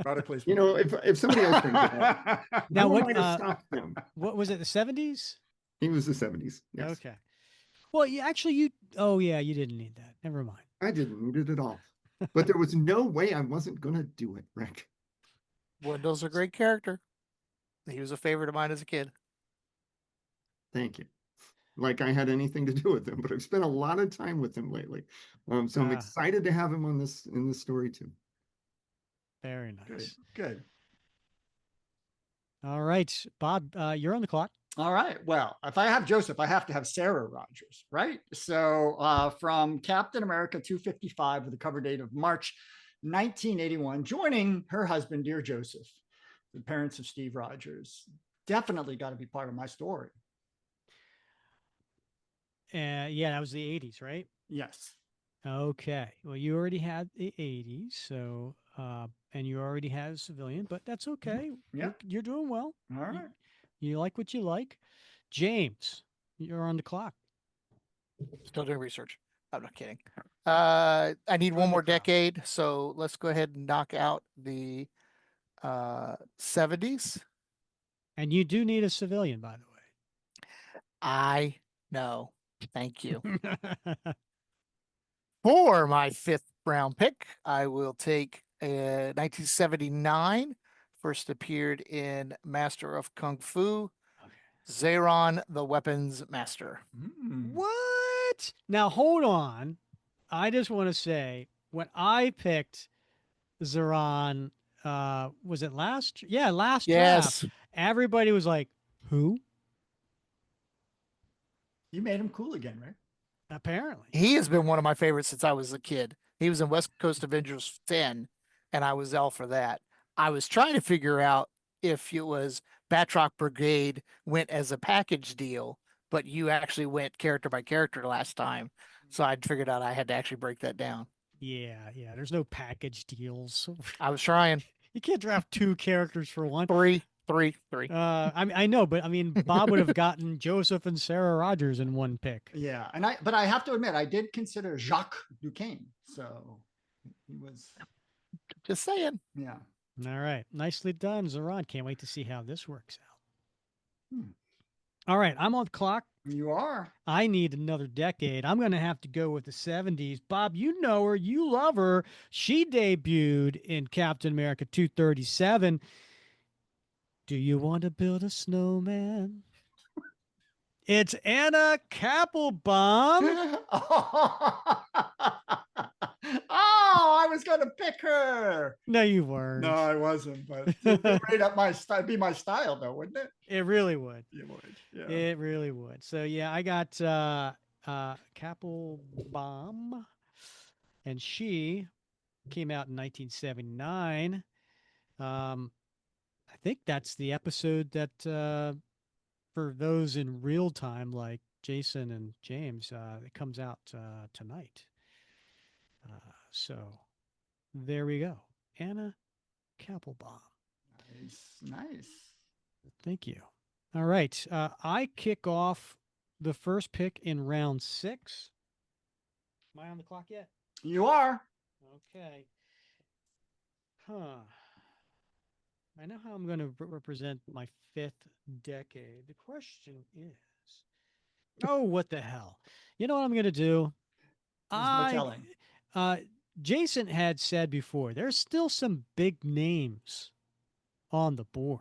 Product placement. You know, if somebody else brings it up, now what? Stop them. What was it? The 70s? He was the 70s. Yes. Okay. Well, you. Oh yeah, you didn't need that. Never mind. I didn't need it at all. But there was no way I wasn't gonna do it, Rick. Wendell's a great character. He was a favorite of mine as a kid. Thank you. Like I had anything to do with him, but I've spent a lot of time with him lately. So I'm excited to have him in this story too. Very nice. Good. All right, Bob, you're on the clock. All right. Well, if I have Joseph, I have to have Sarah Rogers, right? So from Captain America 255 with a cover date of March 1981, joining her husband, dear Joseph, the parents of Steve Rogers. Definitely got to be part of my story. Yeah, that was the 80s, right? Yes. Okay. Well, you already had the 80s, so and you already had a civilian, but that's okay. Yeah. You're doing well. All right. You like what you like. James, you're on the clock. Still doing research. I'm not kidding. I need 1 more decade, so let's go ahead and knock out the 70s. And you do need a civilian, by the way. I know. Thank you. For my 5th round pick, I will take 1979. First appeared in Master of Kung Fu. Okay. Zeron, the Weapons Master. What? Now, hold on. I just want to say, when I picked Zeron, was it last? Yeah, last draft. Everybody was like, who? You made him cool again, right? Apparently. He has been one of my favorites since I was a kid. He was in West Coast Avengers 10, and I was L for that. I was trying to figure out if it was Batroc Brigade went as a package deal, but you actually went character by character last time. So I figured out I had to actually break that down. Yeah. There's no package deals. I was trying. You can't draft 2 characters for one. Three. I know, but I mean, Bob would have gotten Joseph and Sarah Rogers in one pick. Yeah, but I have to admit, I did consider Jacques Duquesne, so he was. Just saying. Yeah. All right, nicely done, Zoran. Can't wait to see how this works out. All right, I'm on the clock. You are. I need another decade. I'm going to have to go with the 70s. Bob, you know her. You love her. She debuted in Captain America 237. Do you want to build a snowman? It's Anna Kappelbaum. Oh, I was going to pick her. No, you weren't. No, I wasn't. But it'd be right up my style. Be my style, though, wouldn't it? It really would. It would. Yeah. It really would. So yeah, I got Kappelbaum, and she came out in 1979. I think that's the episode that for those in real time, like Jason and James, it comes out tonight. So there we go. Anna Kappelbaum. Nice. Thank you. All right. I kick off the first pick in round 6. Am I on the clock yet? You are. Okay. I know how I'm going to represent my 5th decade. The question is, what the hell? You know what I'm going to do? Jason had said before, there's still some big names on the board.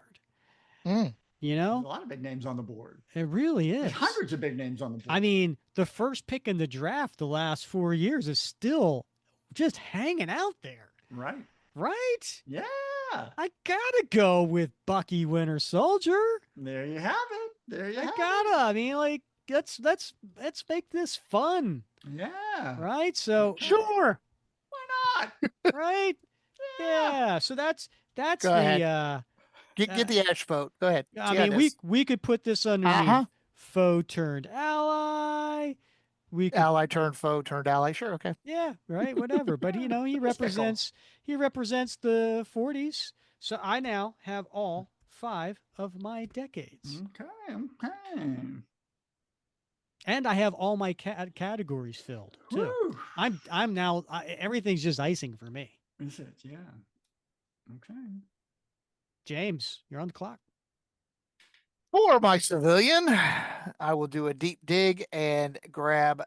You know? There's a lot of big names on the board. It really is. There's hundreds of big names on the board. I mean, the first pick in the draft the last 4 years is still just hanging out there. Right. Right? Yeah. I gotta go with Bucky Winter Soldier. There you have it. There you have it. I mean, like, let's make this fun. Yeah. Right? So sure. Why not? Right? Yeah. So that's Go ahead. Get the ash vote. Go ahead. I mean, we could put this underneath foe turned ally. Ally turned foe turned ally. Sure, okay. Yeah, right, whatever. But he represents the 40s. So I now have all 5 of my decades. Okay. And I have all my categories filled too. Woo. I'm now everything's just icing for me. Is it? Yeah. Okay. James, you're on the clock. For my civilian, I will do a deep dig and grab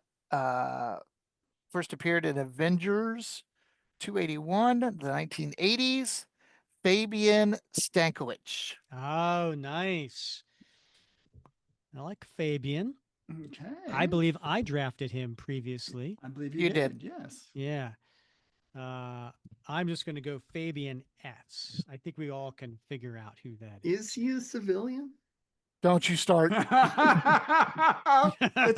first appeared in Avengers 281, the 1980s, Fabian Stankiewicz. Oh, nice. I like Fabian. Okay. I believe I drafted him previously. I believe you did. Yes. Yeah. I'm just going to go Fabian S. I think we all can figure out who that is. Is he a civilian? Don't you start. It's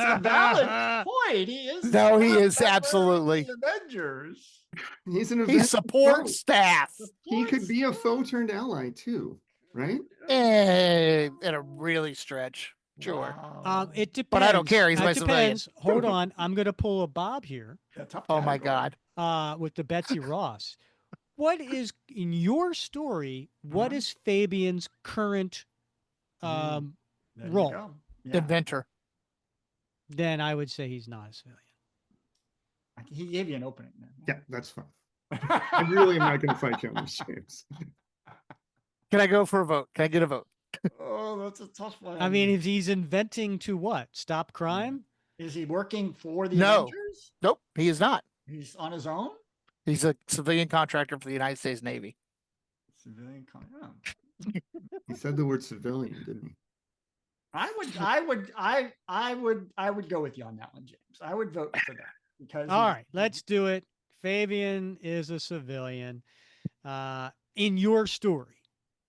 a valid point. He is. No, he is absolutely. Avengers. He's an He supports staff. He could be a foe turned ally too, right? In a really stretch. Sure. Wow. It depends. But I don't care. He's my civilian. Hold on. I'm going to pull a Bob here. Oh my God. With the Betsy Ross. What is, in your story, what is Fabian's current role? Yeah. Inventor. Then I would say he's not a civilian. He gave you an opening. Then. Yeah, that's fine. I really am not going to fight you on this, James. Can I go for a vote? Can I get a vote? Oh, that's a tough one. I mean, if he's inventing to what? Stop crime? Is he working for the Avengers? Nope, he is not. He's on his own? He's a civilian contractor for the United States Navy. Civilian contractor. He said the word civilian, didn't he? I would go with you on that one, James. I would vote for that because. All right, let's do it. Fabian is a civilian. In your story.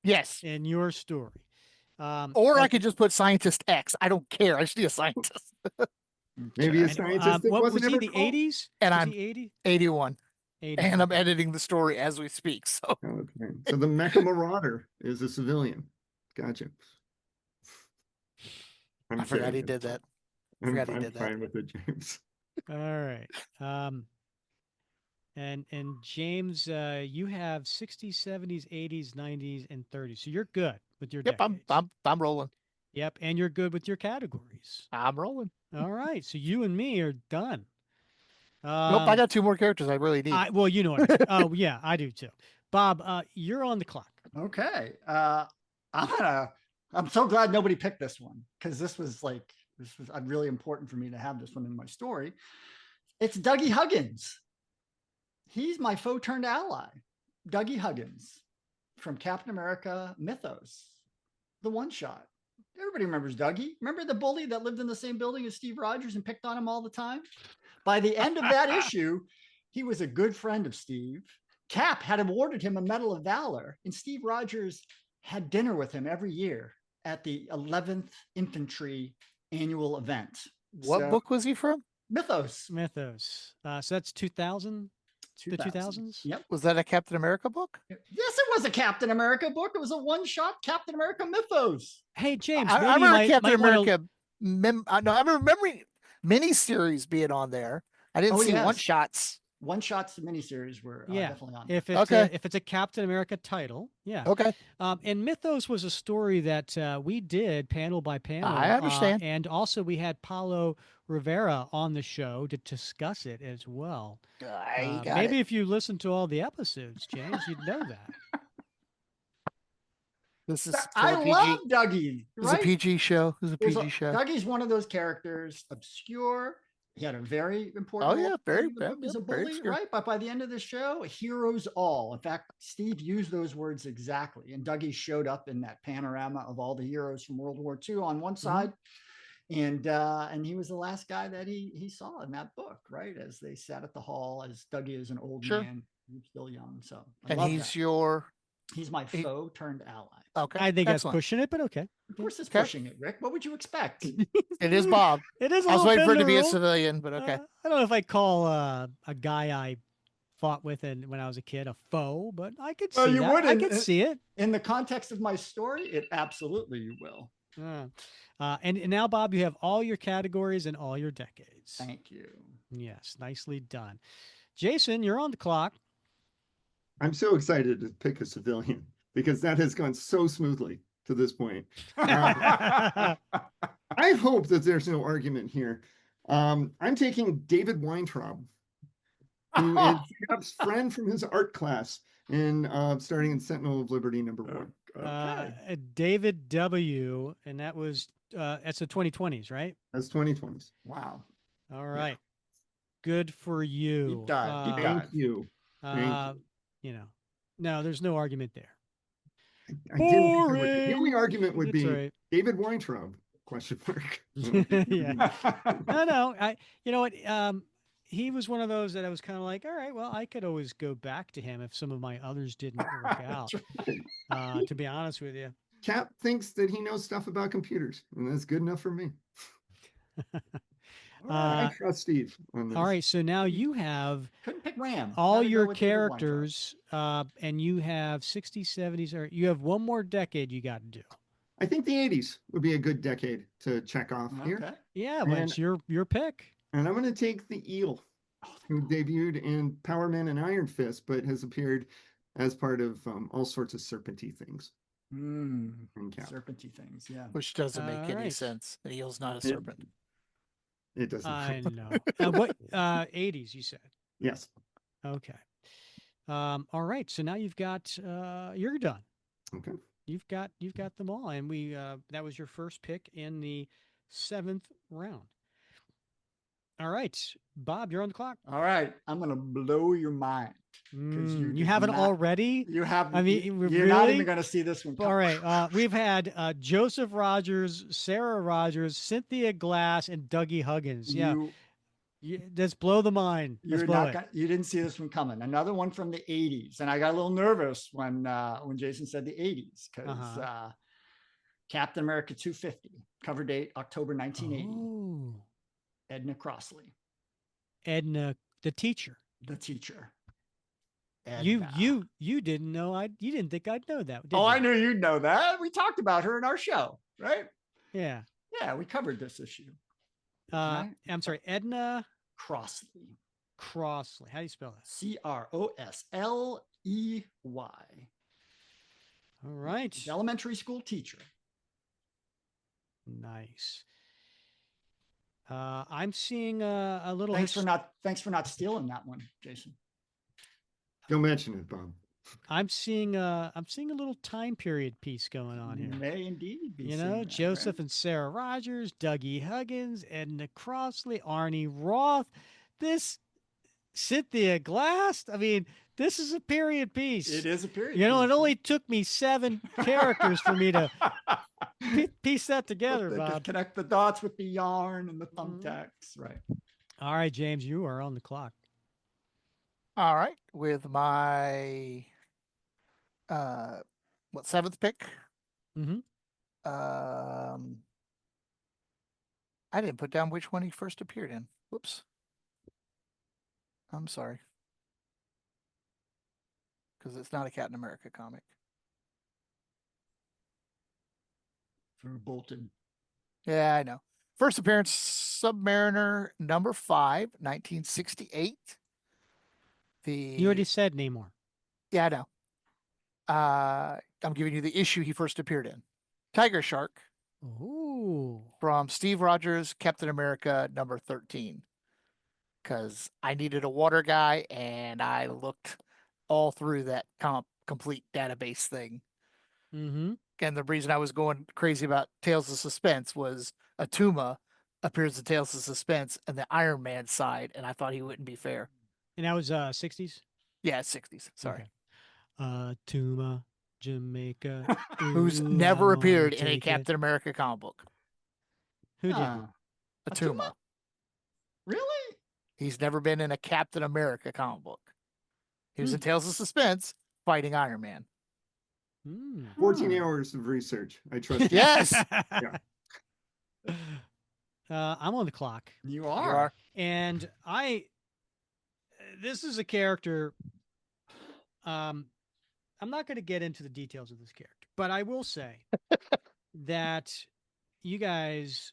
Yes. In your story. Or I could just put scientist X. I don't care. I just need a scientist. Maybe a scientist that what wasn't was he, ever the called? 80s? And was I'm he 80? 81. 80. And I'm editing the story as we speak. So Okay. So the Mecha Marauder is a civilian. Gotcha. I forgot he did that. I'm fine with it, James. All right. And James, you have 60s, 70s, 80s, 90s, and 30s. So you're good with your decades. I'm rolling. Yep, and you're good with your categories. I'm rolling. All right. So you and me are done. Nope, I got 2 more characters I really need. Well, you know what I mean. Oh, yeah, I do too. Bob, you're on the clock. Okay. I'm so glad nobody picked this one, because this was really important for me to have this one in my story. It's Dougie Huggins. He's my foe turned ally. Dougie Huggins from Captain America Mythos, the one shot. Everybody remembers Dougie. Remember the bully that lived in the same building as Steve Rogers and picked on him all the time? By the end of that issue, he was a good friend of Steve. Cap had awarded him a Medal of Valor, and Steve Rogers had dinner with him every year at the 11th Infantry annual event. What book was he from? Mythos. So that's 2000? The 2000s? Yep. Was that a Captain America book? Yes, it was a Captain America book. It was a one-shot Captain America Mythos. Hey, James, I remember Captain America. No, I remember miniseries being on there. I didn't see one-shots. One-shots, the miniseries were definitely on there. If it's a Captain America title, yeah. Okay. And Mythos was a story that we did panel by panel. I understand. And also we had Paulo Rivera on the show to discuss it as well. Maybe if you listen to all the episodes, James, you'd know that. This is I love Dougie. It's a PG show. Dougie's one of those characters, obscure. He had a very important role as a bully, right? But by the end of the show, heroes all. In fact, Steve used those words exactly. And Dougie showed up in that panorama of all the heroes from World War II on one side. And he was the last guy that he saw in that book, right? As they sat at the hall, as Dougie is an old man, he's still young. So he's my foe turned ally. Okay. I think that's pushing it, but okay. Of course it's pushing it, Rick. What would you expect? It is Bob. It is. I was waiting for it to be a civilian, but okay. I don't know if I call a guy I fought with when I was a kid a foe, but I could see that. I could see it. In the context of my story, it absolutely you will. And now, Bob, you have all your categories and all your decades. Thank you. Yes, nicely done. Jason, you're on the clock. I'm so excited to pick a civilian because that has gone so smoothly to this point. I hope that there's no argument here. I'm taking David Weintraub, who is Cap's friend from his art class starting in Sentinel of Liberty #1. Okay. David W., and that's the 2020s, right? That's 2020s. Wow. All right. Yeah. Good for you. Deep dive. Thank you. No, there's no argument there. I didn't think the only argument would be David Weintraub, ? Yeah. No. You know what? He was one of those that I was kind of like, all right, well, I could always go back to him if some of my others didn't work out. To be honest with you. Cap thinks that he knows stuff about computers, and that's good enough for me. I trust Steve on this. All right, so now you have couldn't pick Ram. All your characters, and you have 60s, 70s, or you have one more decade you got to do. I think the 80s would be a good decade to check off here. Yeah, but it's your pick. And I'm going to take the Eel, who debuted in Power Man and Iron Fist, but has appeared as part of all sorts of serpenty things. Serpenty things, yeah. Which doesn't make any sense. The eel's not a serpent. It doesn't. I know. What 80s you said? Yes. Okay. All right. So now you've got you're done. Okay. You've got them all, and that was your first pick in the 7th round. All right, Bob, you're on the clock. All right, I'm gonna blow your mind. You haven't already? You have. I mean, you're really? not even gonna see this one. All right, we've had Joseph Rogers, Sarah Rogers, Cynthia Glass, and Dougie Huggins. Let's blow the mind. You didn't see this one coming. Another one from the 80s, and I got a little nervous when Jason said the 80s because Captain America 250, cover date October 1980. Oh. Edna Crossley. Edna, the teacher. The teacher. Edna. You didn't know you didn't think I'd know that. Oh, I knew you'd know that. We talked about her in our show, right? Yeah. Yeah, we covered this issue. Right? I'm sorry, Edna Crossley. Crossley. How do you spell that? Crossley. All right. She's elementary school teacher. Nice. I'm seeing a little. Thanks for not stealing that one, Jason. Don't mention it, Bob. I'm seeing a little time period piece going on here. May indeed be. You know, Joseph and Sarah Rogers, Dougie Huggins, Edna Crossley, Arnie Roth. This Cynthia Glass. I mean, this is a period piece. It is a period. You know, it only took me 7 characters for me to piece that together, Bob. Connect the dots with the yarn and the thumbtacks, right? All right, James, you are on the clock. All right, with my 7th pick? Mm-hmm. I didn't put down which one he first appeared in. Whoops. I'm sorry. Because it's not a Captain America comic. For Bolton. Yeah, I know. First appearance, Submariner number 5, 1968. You already said Namor. Yeah, I know. I'm giving you the issue he first appeared in. Tiger Shark. Ooh. From Steve Rogers, Captain America number 13. Because I needed a water guy, and I looked all through that complete database thing. Mm-hmm. And the reason I was going crazy about Tales of Suspense was Atuma appears in Tales of Suspense and the Iron Man side, and I thought he wouldn't be fair. And that was 60s? Yeah, 60s. Sorry. Okay. Tuma, Jamaica. Who's never appeared in a Captain America comic book. Who did? Atuma. Really? He's never been in a Captain America comic book. He was in Tales of Suspense fighting Iron Man. 14 hours of research. I trust you. Yes. Yeah. I'm on the clock. You are. And this is a character. I'm not going to get into the details of this character, but I will say that you guys,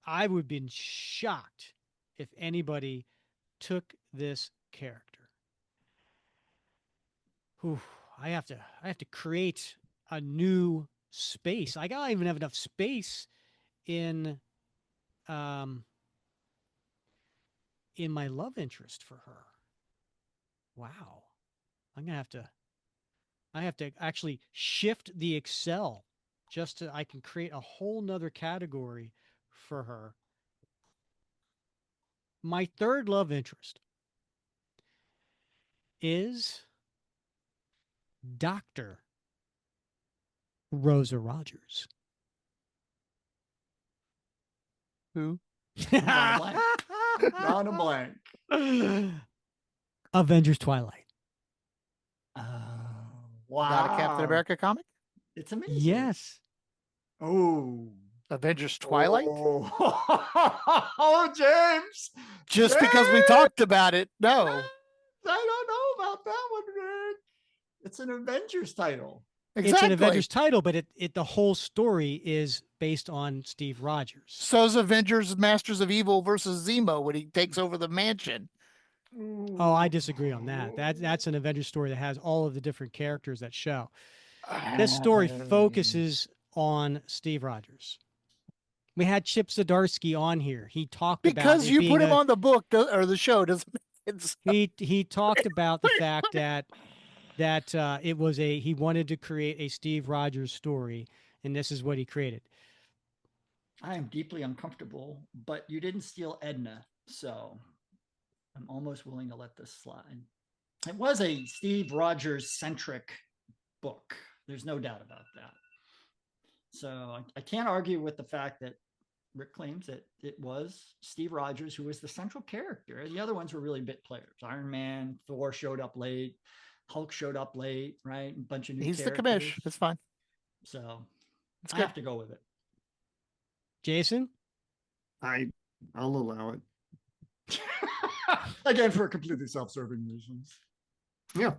I would have been shocked if anybody took this character. Whew, I have to create a new space. I don't even have enough space in my love interest for her. Wow. I have to actually shift the Excel just so I can create a whole nother category for her. My third love interest is Dr. Rosa Rogers. Who? Drawn a blank. Avengers Twilight. Wow. Not a Captain America comic? It's amazing. Yes. Oh. Avengers Twilight? Oh, James. Just because we talked about it, no. I don't know about that one, Rick. It's an Avengers title. Exactly. It's an Avengers title, but the whole story is based on Steve Rogers. So's Avengers Masters of Evil versus Zemo when he takes over the mansion. Oh, I disagree on that. That's an Avengers story that has all of the different characters that show. This story focuses on Steve Rogers. We had Chip Zdarsky on here. He talked about because you put him on the book or the show doesn't make sense. He talked about the fact that it was he wanted to create a Steve Rogers story, and this is what he created. I am deeply uncomfortable, but you didn't steal Edna, so I'm almost willing to let this slide. It was a Steve Rogers centric book. There's no doubt about that. So I can't argue with the fact that Rick claims that it was Steve Rogers who was the central character. The other ones were really bit players. Iron Man, Thor showed up late. Hulk showed up late, right? A bunch of new He's characters. the commish. That's fine. So it's I have to go with it. Jason? I'll allow it. Again, for completely self-serving reasons. Yeah.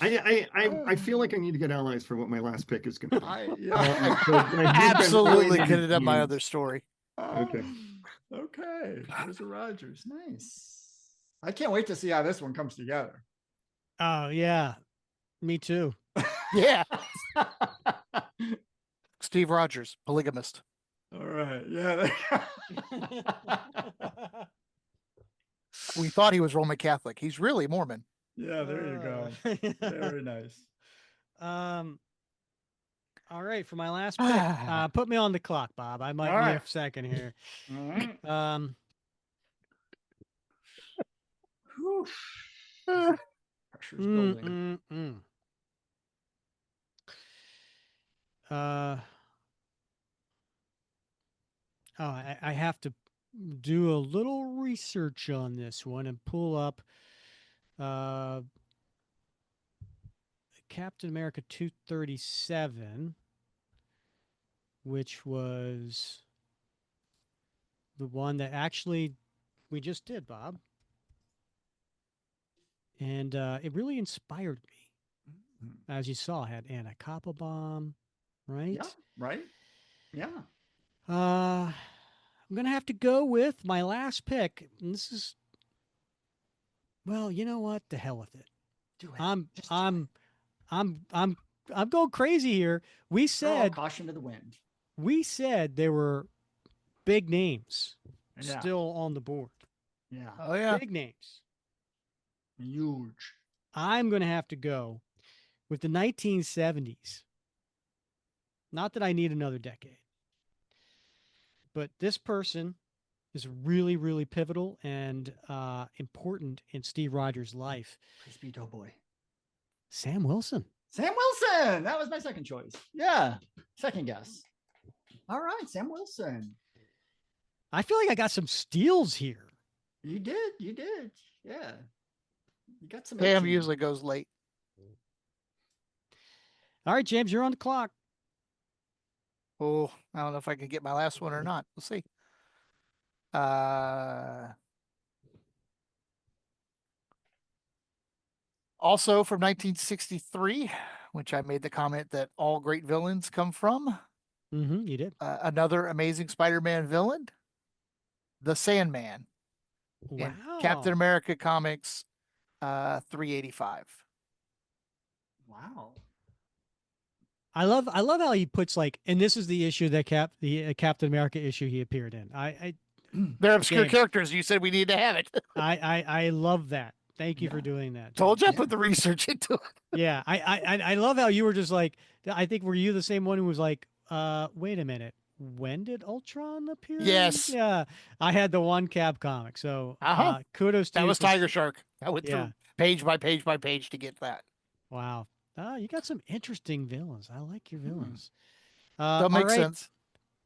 I feel like I need to get allies for what my last pick is going to be. Absolutely could have done my other story. Okay. Okay. There's a Rogers. Nice. I can't wait to see how this one comes together. Oh, yeah. Me too. Yeah. Steve Rogers, polygamist. All right. Yeah. We thought he was Roman Catholic. He's really Mormon. Yeah, there you go. Very nice. All right, for my last pick, put me on the clock, Bob. I might need a second here. All right. Pressure's building. I have to do a little research on this one and pull up Captain America 237, which was the one that actually we just did, Bob. And it really inspired me. As you saw, I had Anna Koppelbaum, right? Yeah, right. Yeah. I'm going to have to go with my last pick. And this is, well, you know what? The hell with it. Do it. I'm going crazy here. We said caution to the wind. We said there were big names still on the board. Yeah. Oh yeah. Big names. Huge. I'm going to have to go with the 1970s. Not that I need another decade. But this person is really, really pivotal and important in Steve Rogers' life. Crispy Doughboy. Sam Wilson. Sam Wilson. That was my second choice. Yeah. Second guess. All right. Sam Wilson. I feel like I got some steals here. You did. You did. Yeah. You got some. Sam usually goes late. All right, James, you're on the clock. Oh, I don't know if I can get my last one or not. We'll see. Also from 1963, which I made the comment that all great villains come from. Mm-hmm, you did. Another amazing Spider-Man villain, the Sandman. Wow. In Captain America Comics 385. Wow. I love how he puts and this is the issue that Captain America issue he appeared in. They're obscure characters. You said we need to have it. I love that. Thank you for doing that. Told you I put the research into it. Yeah, I love how you were just like, I think were you the same one who was like, wait a minute, when did Ultron appear? Yes. Yeah, I had the one Cap comic, so kudos to that you. That was Tiger Shark. I went through page by page by page to get that. Wow. You got some interesting villains. I like your villains. That makes sense.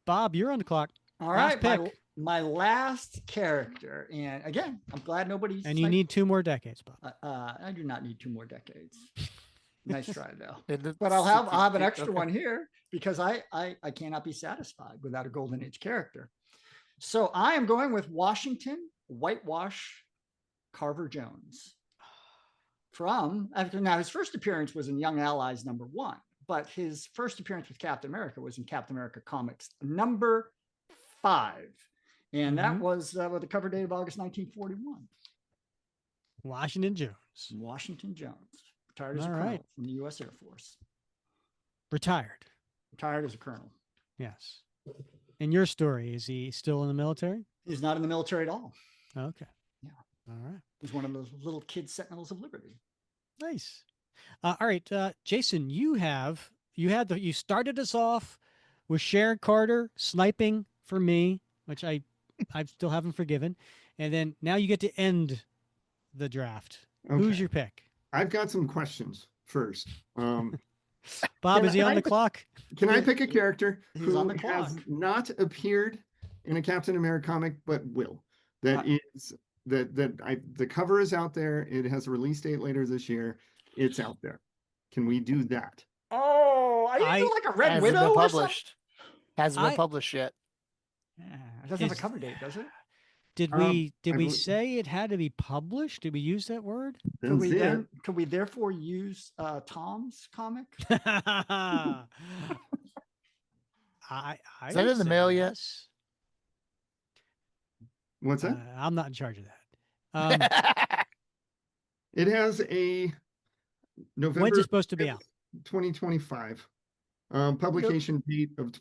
Bob, you're on the clock. All right, pick. My last character, and again, I'm glad nobody's. And you need 2 more decades, Bob. I do not need 2 more decades. Nice try, though. But I'll have an extra one here because I cannot be satisfied without a Golden Age character. So I am going with Washington Whitewash Carver Jones. Now his first appearance was in Young Allies #1, but his first appearance with Captain America was in Captain America Comics #5. And that was with the cover date of August 1941. Washington Jones. Washington Jones. Retired as a colonel from the U.S. Air Force. Retired as a colonel. Yes. In your story, is he still in the military? He's not in the military at all. Okay. Yeah. All right. He's one of those little kid Sentinels of Liberty. Nice. All right, Jason, you started us off with Sharon Carter sniping for me, which I still haven't forgiven, and then now you get to end the draft. Okay. Who's your pick? I've got some questions first. Bob, is he on the clock? Can I pick a character who on the clock. has not appeared in a Captain America comic but will? The cover is out there. It has a release date later this year. It's out there. Can we do that? Oh, I do like a Red Widow or something? Hasn't been published yet. Yeah, it doesn't have a cover date, does it? Did we say it had to be published? Did we use that word? Could we therefore use Tom's comic? I Is that in the mail yet? What's that? I'm not in charge of that. It has a November. When's it supposed to be out? 2025. Publication date of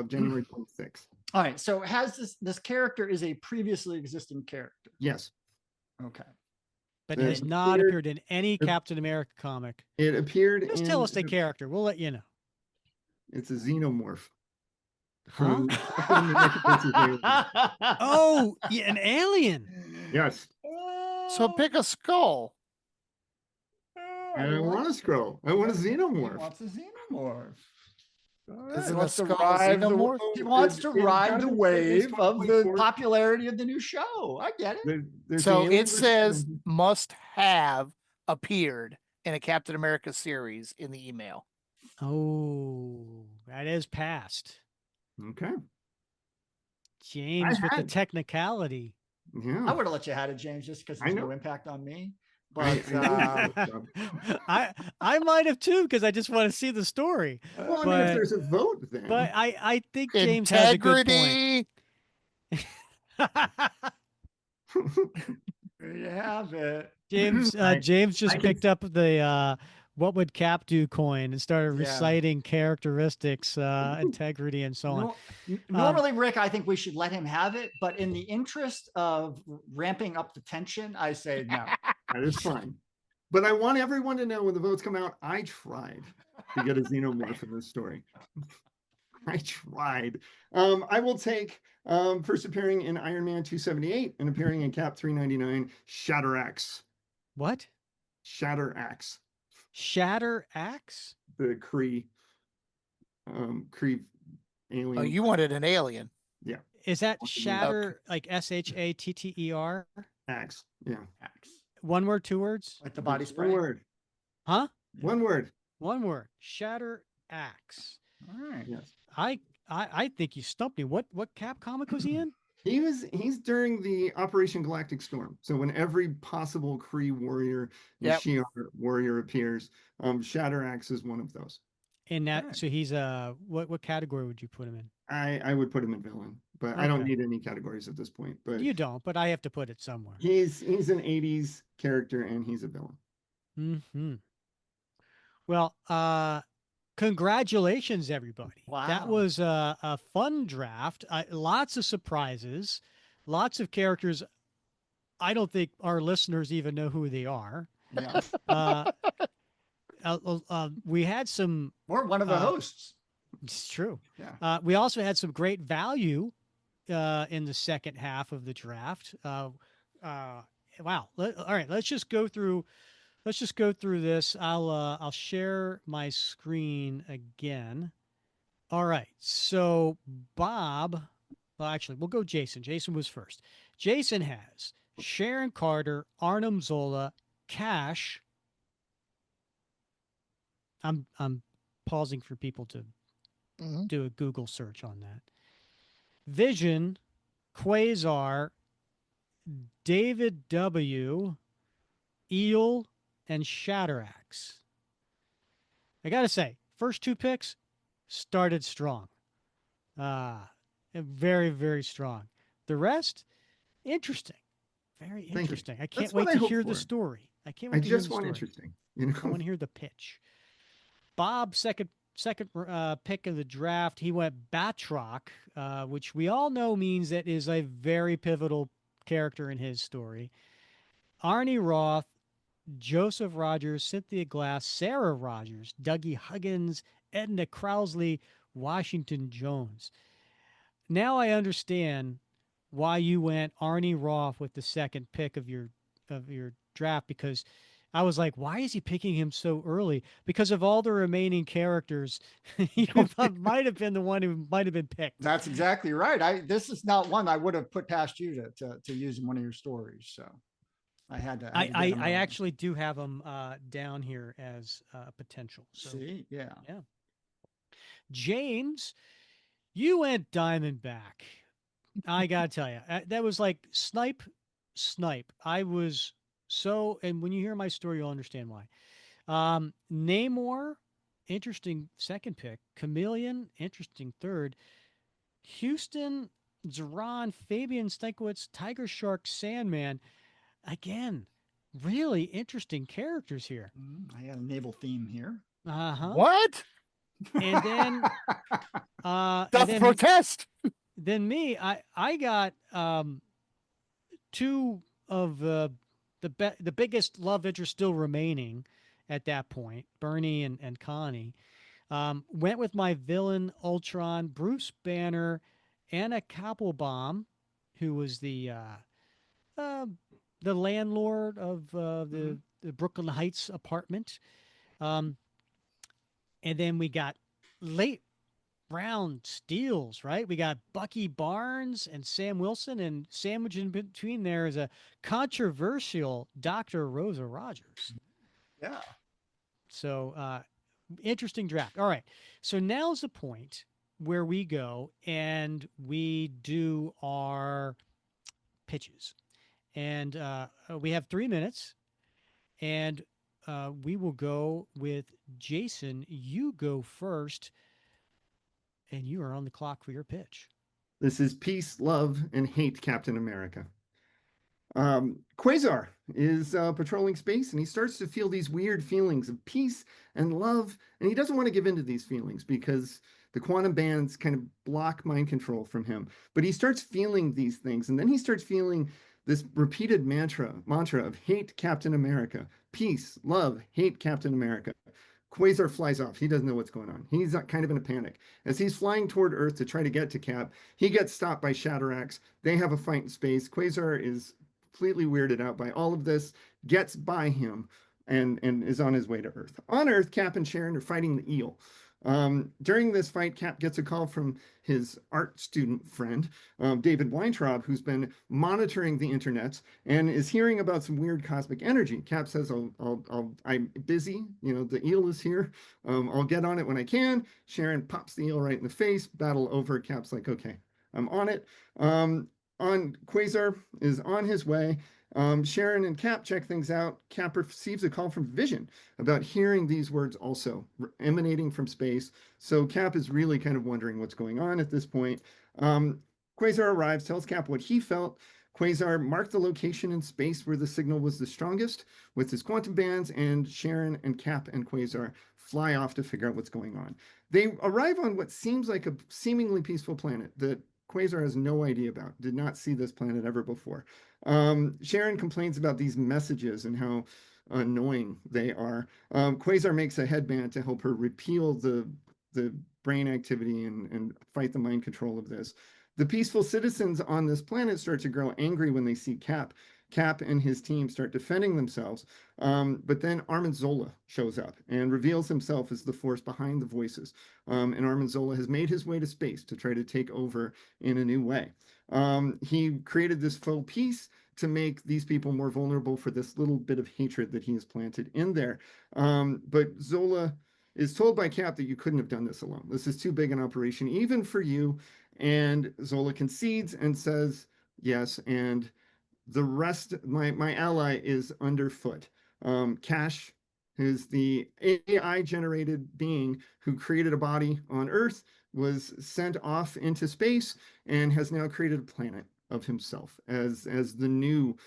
January 26th. All right. So has this character is a previously existing character? Yes. Okay. But it has not appeared in any Captain America comic. It appeared. Just tell us the character. We'll let you know. It's a xenomorph. Huh? Oh, yeah, an alien. Yes. So pick a skull. I don't want a scroll. I want a xenomorph. He wants a xenomorph. He wants to ride the wave of the popularity of the new show. I get it. So it says must have appeared in a Captain America series in the email. Oh, that is past. Okay. James with the technicality. Yeah. I would have let you have it, James, just because there's no impact on me. But I might have too, because I just want to see the story. Well, I mean, if there's a vote, then. But I think James has a good point. There you have it. James just picked up the what would Cap do coin and started reciting characteristics, integrity, and so on. Normally, Rick, I think we should let him have it, but in the interest of ramping up the tension, I say no. That is fine. But I want everyone to know when the votes come out, I tried to get a xenomorph in this story. I tried. I will take first appearing in Iron Man 278 and appearing in Cap 399, Shatteraxe. What? Shatteraxe. Shatteraxe? The Kree alien. Oh, you wanted an alien. Yeah. Is that shatter like SHATTER? Axe. Yeah. Axe. One word, two words? Like the body spray? One word. Huh? One word. One word. Shatteraxe. All right. Yes. I think you stumped me. What Cap comic was he in? He's during the Operation Galactic Storm. So when every possible Kree warrior and Shi'ar warrior appears, Shatteraxe is one of those. And that so he's what category would you put him in? I would put him in villain, but I don't need any categories at this point. But you don't, but I have to put it somewhere. He's an 80s character and he's a villain. Mm-hmm. Well, congratulations, everybody. Wow. That was a fun draft. Lots of surprises, lots of characters. I don't think our listeners even know who they are. Yeah. We had some... Or one of the hosts. It's true. Yeah. We also had some great value in the second half of the draft. Wow. All right, let's just go through this. I'll share my screen again. All right. So Bob, well, actually, we'll go Jason. Jason was first. Jason has Sharon Carter, Arnim Zola, Cash. I'm pausing for people to do a Google search on that. Vision, Quasar, David W., Eel, and Shatteraxe. I gotta say, first two picks started strong. Very, very strong. The rest, interesting. Very interesting. I can't wait to hear the story. I can't wait to hear the story. Interesting. I want to hear the pitch. Bob, second pick of the draft, he went Batroc, which we all know means that is a very pivotal character in his story. Arnie Roth, Joseph Rogers, Cynthia Glass, Sarah Rogers, Dougie Huggins, Edna Krausley, Washington Jones. Now I understand why you went Arnie Roth with the second pick of your draft, because I was like, why is he picking him so early? Because of all the remaining characters, he might have been the one who might have been picked. That's exactly right. This is not one I would have put past you to use in one of your stories. So I had to. I actually do have him down here as potential. So, see, yeah. James, you went Diamondback. I gotta tell you, that was like snipe. I was and when you hear my story, you'll understand why. Namor, interesting second pick. Chameleon, interesting third. Houston, Zeron, Fabian Stankiewicz, Tiger Shark, Sandman. Again, really interesting characters here. I got a naval theme here. What? And then protest. Then me, I got two of the biggest love interest still remaining at that point, Bernie and Connie. Went with my villain Ultron, Bruce Banner, Anna Koppelbaum, who was uh, the landlord of the Brooklyn Heights apartment. And then we got late round steals, right? We got Bucky Barnes and Sam Wilson, and sandwiched in between there is a controversial Dr. Rosa Rogers. Yeah. So, interesting draft. All right. So now's the point where we go and we do our pitches. And we have 3 minutes, and we will go with Jason. You go first, and you are on the clock for your pitch. This is Peace, Love, and Hate Captain America. Quasar is patrolling space, and he starts to feel these weird feelings of peace and love, and he doesn't want to give in to these feelings because the quantum bands kind of block mind control from him. But he starts feeling these things, and then he starts feeling this repeated mantra of hate Captain America, peace, love, hate Captain America. Quasar flies off. He doesn't know what's going on. He's kind of in a panic. As he's flying toward Earth to try to get to Cap, he gets stopped by Shatterax. They have a fight in space. Quasar is completely weirded out by all of this, gets by him, and is on his way to Earth. On Earth, Cap and Sharon are fighting the eel. During this fight, Cap gets a call from his art student friend, David Weintraub, who's been monitoring the internets and is hearing about some weird cosmic energy. Cap says, I'm busy. The eel is here. I'll get on it when I can. Sharon pops the eel right in the face. Battle over. Cap's like, okay, I'm on it. Quasar is on his way. Sharon and Cap check things out. Cap receives a call from Vision about hearing these words also emanating from space. So Cap is really kind of wondering what's going on at this point. Quasar arrives, tells Cap what he felt. Quasar marked the location in space where the signal was the strongest with his quantum bands, and Sharon and Cap and Quasar fly off to figure out what's going on. They arrive on what seems like a seemingly peaceful planet that Quasar has no idea about, did not see this planet ever before. Sharon complains about these messages and how annoying they are. Quasar makes a headband to help her repeal the brain activity and fight the mind control of this. The peaceful citizens on this planet start to grow angry when they see Cap. Cap and his team start defending themselves. But then Armin Zola shows up and reveals himself as the force behind the voices. And Armin Zola has made his way to space to try to take over in a new way. He created this faux peace to make these people more vulnerable for this little bit of hatred that he has planted in there. But Zola is told by Cap that you couldn't have done this alone. This is too big an operation, even for you. And Zola concedes and says, yes, and the rest, my ally is underfoot. Cash is the AI generated being who created a body on Earth, was sent off into space, and has now created a planet of himself as the new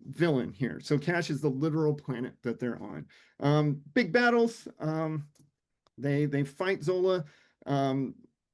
villain here. So Cash is the literal planet that they're on. Big battles. They fight Zola.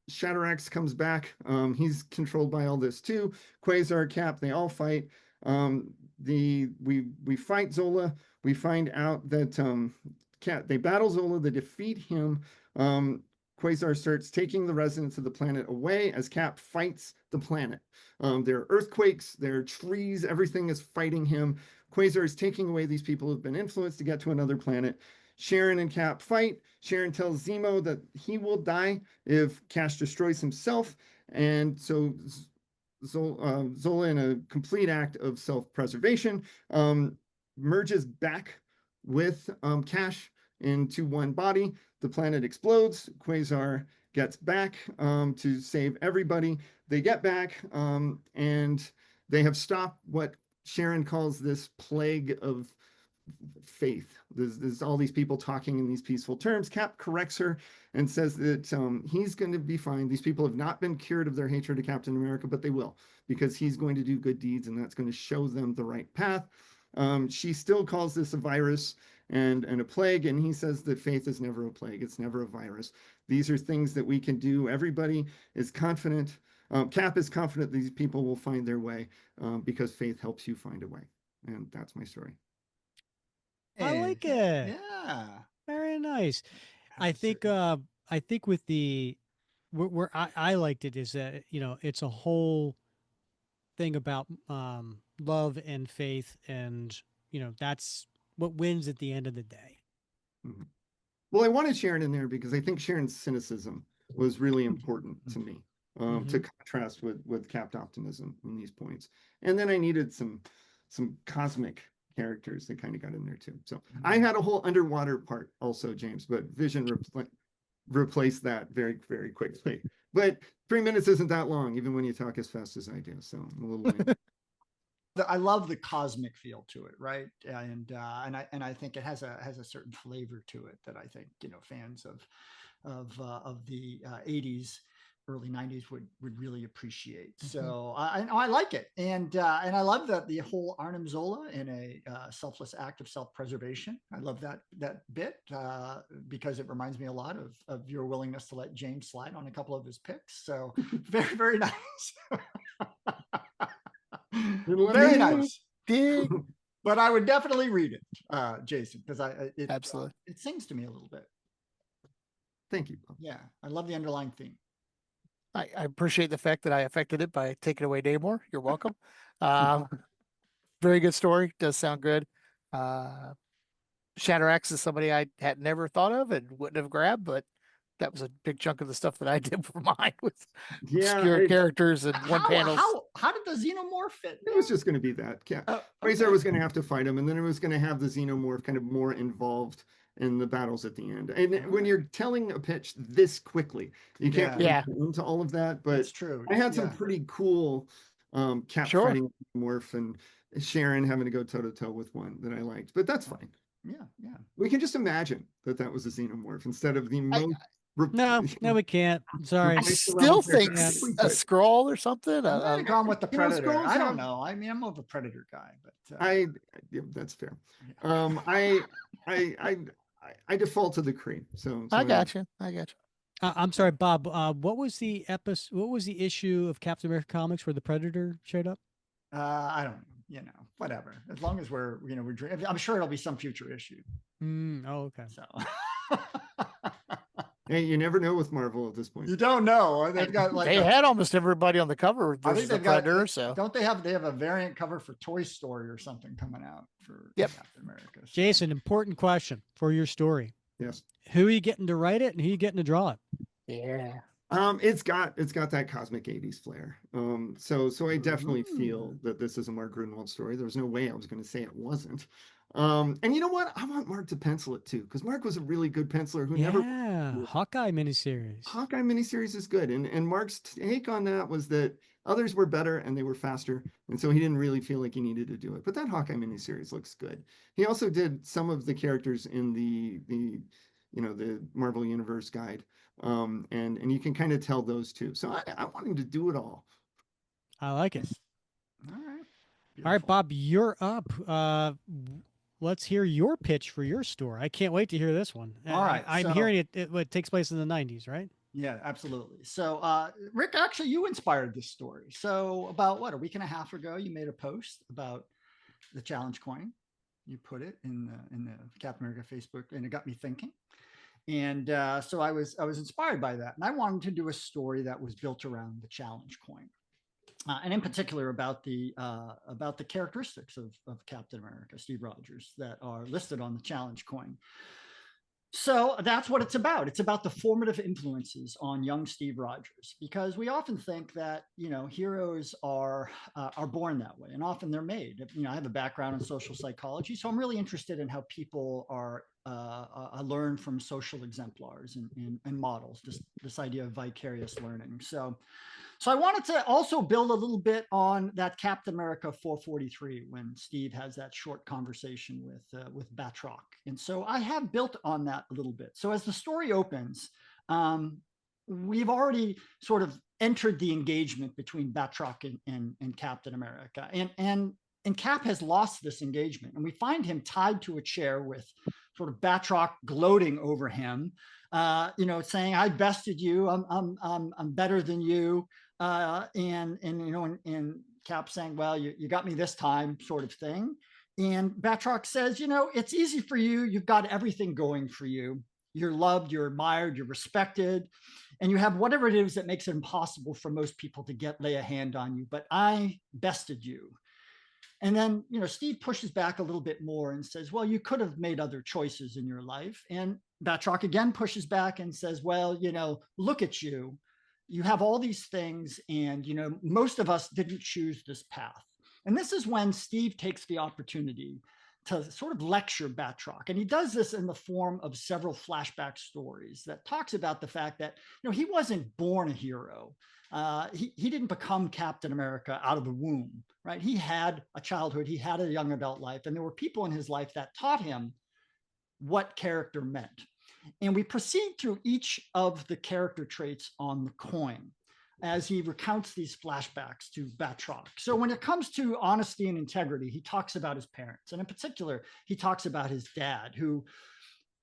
Shatterax comes back. He's controlled by all this too. Quasar, Cap, they all fight. We fight Zola. We find out that they battle Zola. They defeat him. Quasar starts taking the residents of the planet away as Cap fights the planet. There are earthquakes, there are trees, everything is fighting him. Quasar is taking away these people who've been influenced to get to another planet. Sharon and Cap fight. Sharon tells Zemo that he will die if Cash destroys himself. And so Zola, in a complete act of self-preservation, merges back with Cash into one body. The planet explodes. Quasar gets back to save everybody. They get back and they have stopped what Sharon calls this plague of faith. There's all these people talking in these peaceful terms. Cap corrects her and says that he's going to be fine. These people have not been cured of their hatred of Captain America, but they will, because he's going to do good deeds, and that's going to show them the right path. She still calls this a virus and a plague, and he says that faith is never a plague. It's never a virus. These are things that we can do. Everybody is confident. Cap is confident these people will find their way because faith helps you find a way. And that's my story. I like it. Yeah. Very nice. I think with the where I liked it is that, you know, it's a whole thing about love and faith, and, you know, that's what wins at the end of the day. Mm-hmm. Well, I wanted Sharon in there because I think Sharon's cynicism was really important to me to contrast with Cap's optimism in these points. And then I needed some cosmic characters that kind of got in there too. So I had a whole underwater part also, James, but Vision replaced that very, very quickly. But 3 minutes isn't that long, even when you talk as fast as I do. So I'm a little late. I love the cosmic feel to it, right? And I think it has a certain flavor to it that I think, you know, fans of the 80s, early 90s would really appreciate. So I like it, and I love that the whole Arnim Zola in a selfless act of self-preservation. I love that bit because it reminds me a lot of your willingness to let James slide on a couple of his picks. So very, very nice. Very nice. But I would definitely read it, Jason, because absolutely it sings to me a little bit. Thank you. Yeah, I love the underlying theme. I appreciate the fact that I affected it by taking away Namor. You're welcome. Very good story. Does sound good. Shatterax is somebody I had never thought of and wouldn't have grabbed, but that was a big chunk of the stuff that I did for mine with obscure characters and one panels. How did the xenomorph fit? It was just going to be that. Razor was going to have to fight him, and then it was going to have the xenomorph kind of more involved in the battles at the end. And when you're telling a pitch this quickly, you can't get into all of that. But it's true. I had some pretty cool Cap fighting morph and Sharon having to go toe to toe with one that I liked. But that's fine. Yeah. We can just imagine that was a xenomorph instead of the most. No, we can't. Sorry. I still think a scroll or something. I might have gone with the Predator. I don't know. I mean, I'm more of a Predator guy, but that's fair. I default to the Kree. So I got you. I'm sorry, Bob. What was the episode? What was the issue of Captain America comics where the Predator showed up? I don't know. You know, whatever. As long as we're I'm sure it'll be some future issue. Oh, okay. So. Hey, you never know with Marvel at this point. You don't know. They've got they had almost everybody on the cover. I think they've got Predator, so don't they have a variant cover for Toy Story or something coming out for Captain America? So. Jason, important question for your story. Yes. Who are you getting to write it and who are you getting to draw it? Yeah. It's got that cosmic 80s flair. So I definitely feel that this is a Mark Gruenwald story. There was no way I was going to say it wasn't. And you know what? I want Mark to pencil it too, because Mark was a really good penciler who never. Hawkeye miniseries. Hawkeye miniseries is good, and Mark's take on that was that others were better and they were faster, and so he didn't really feel like he needed to do it. But that Hawkeye miniseries looks good. He also did some of the characters in the Marvel Universe guide, and you can kind of tell those too. So I want him to do it all. I like it. All right. Beautiful. All right, Bob, you're up. Let's hear your pitch for your story. I can't wait to hear this one. All right. I'm hearing it takes place in the 90s, right? Yeah, absolutely. So, Rick, actually, you inspired this story. So about a week and a half ago, you made a post about the challenge coin. You put it in the Captain America Facebook, and it got me thinking. And so I was inspired by that. And I wanted to do a story that was built around the challenge coin. And in particular about the characteristics of Captain America, Steve Rogers, that are listed on the challenge coin. So that's what it's about. It's about the formative influences on young Steve Rogers, because we often think that, heroes are born that way, and often they're made. I have a background in social psychology, so I'm really interested in how people are I learn from social exemplars and models, just this idea of vicarious learning. So I wanted to also build a little bit on that Captain America 443 when Steve has that short conversation with Batroc. And so I have built on that a little bit. So as the story opens, we've already sort of entered the engagement between Batroc and Captain America. And Cap has lost this engagement. And we find him tied to a chair with sort of Batroc gloating over him, saying, "I bested you. I'm better than you." And Cap saying, "Well, you got me this time," sort of thing. And Batroc says, "It's easy for you. You've got everything going for you. You're loved, you're admired, you're respected, and you have whatever it is that makes it impossible for most people to lay a hand on you. But I bested you." And then, Steve pushes back a little bit more and says, "Well, you could have made other choices in your life." And Batroc again pushes back and says, "Well, look at you. You have all these things, and, most of us didn't choose this path." And this is when Steve takes the opportunity to sort of lecture Batroc. And he does this in the form of several flashback stories that talks about the fact that, he wasn't born a hero. He didn't become Captain America out of the womb, right? He had a childhood, he had a young adult life, and there were people in his life that taught him what character meant. And we proceed through each of the character traits on the coin as he recounts these flashbacks to Batroc. So when it comes to honesty and integrity, he talks about his parents. And in particular, he talks about his dad, who,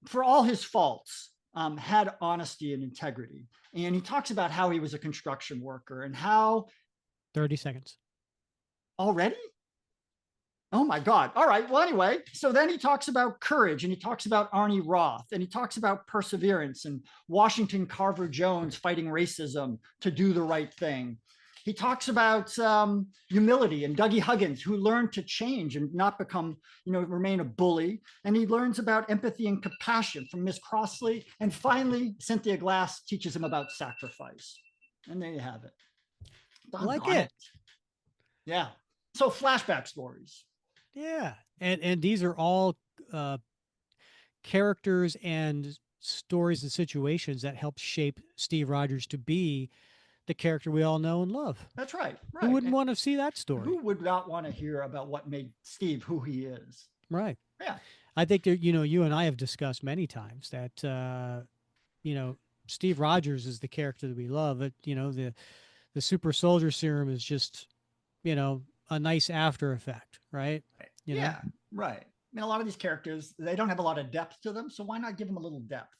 for all his faults, had honesty and integrity. And he talks about how he was a construction worker and how... 30 seconds. Already? Oh my God. All right. Well, anyway, so then he talks about courage, and he talks about Arnie Roth, and he talks about perseverance and Washington Carver Jones fighting racism to do the right thing. He talks about humility and Dougie Huggins, who learned to change and not become, remain a bully. And he learns about empathy and compassion from Miss Crossley. And finally, Cynthia Glass teaches him about sacrifice. And there you have it. I like it. Yeah. So flashback stories. Yeah. And these are all characters and stories and situations that help shape Steve Rogers to be the character we all know and love. That's right. Who wouldn't want to see that story? Who would not want to hear about what made Steve who he is? Right. Yeah. I think that, you and I have discussed many times that, Steve Rogers is the character that we love. The super soldier serum is just, a nice after effect, right? Yeah, right. I mean, a lot of these characters, they don't have a lot of depth to them, so why not give them a little depth?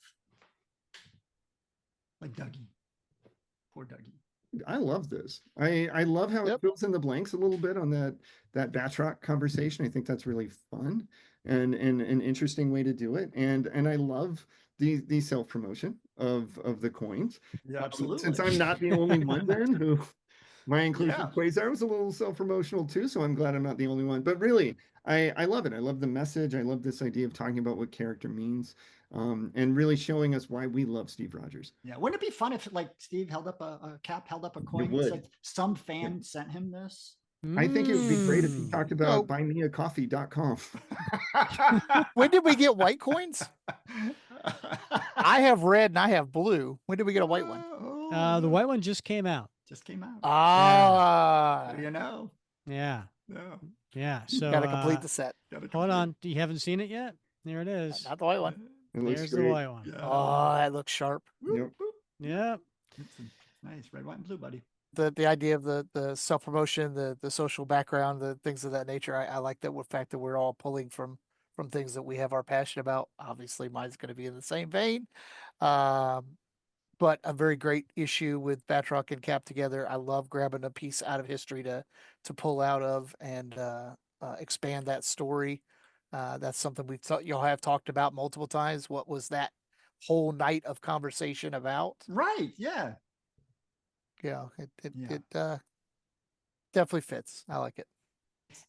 Like Dougie. Poor Dougie. I love this. I love how it fills in the blanks a little bit on that Batroc conversation. I think that's really fun and an interesting way to do it. And I love the self-promotion of the coins. Yeah, absolutely. Since I'm not the only one then who my inclusion of Quasar was a little self-promotional too, so I'm glad I'm not the only one. But really, I love it. I love the message. I love this idea of talking about what character means, and really showing us why we love Steve Rogers. Yeah, wouldn't it be fun if, like, Steve held up Cap held up a coin and said some fan sent him this? I think it would be great if he talked about buymeacoffee.com. When did we get white coins? I have red and I have blue. When did we get a white one? The white one just came out. Ah, you know. Yeah. No. Yeah. So gotta complete the set. Hold on. You haven't seen it yet? There it is. Not the white one. There's the white one. Yeah. Oh, that looks sharp. Yep. Yep. Nice red, white, and blue, buddy. The idea of the self promotion, the social background, the things of that nature. I like that fact that we're all pulling from things that we have our passion about. Obviously, mine's going to be in the same vein. But a very great issue with Batroc and Cap together. I love grabbing a piece out of history to pull out of and expand that story. That's something y'all have talked about multiple times. What was that whole night of conversation about? Right. Yeah. Yeah. It definitely fits. I like it.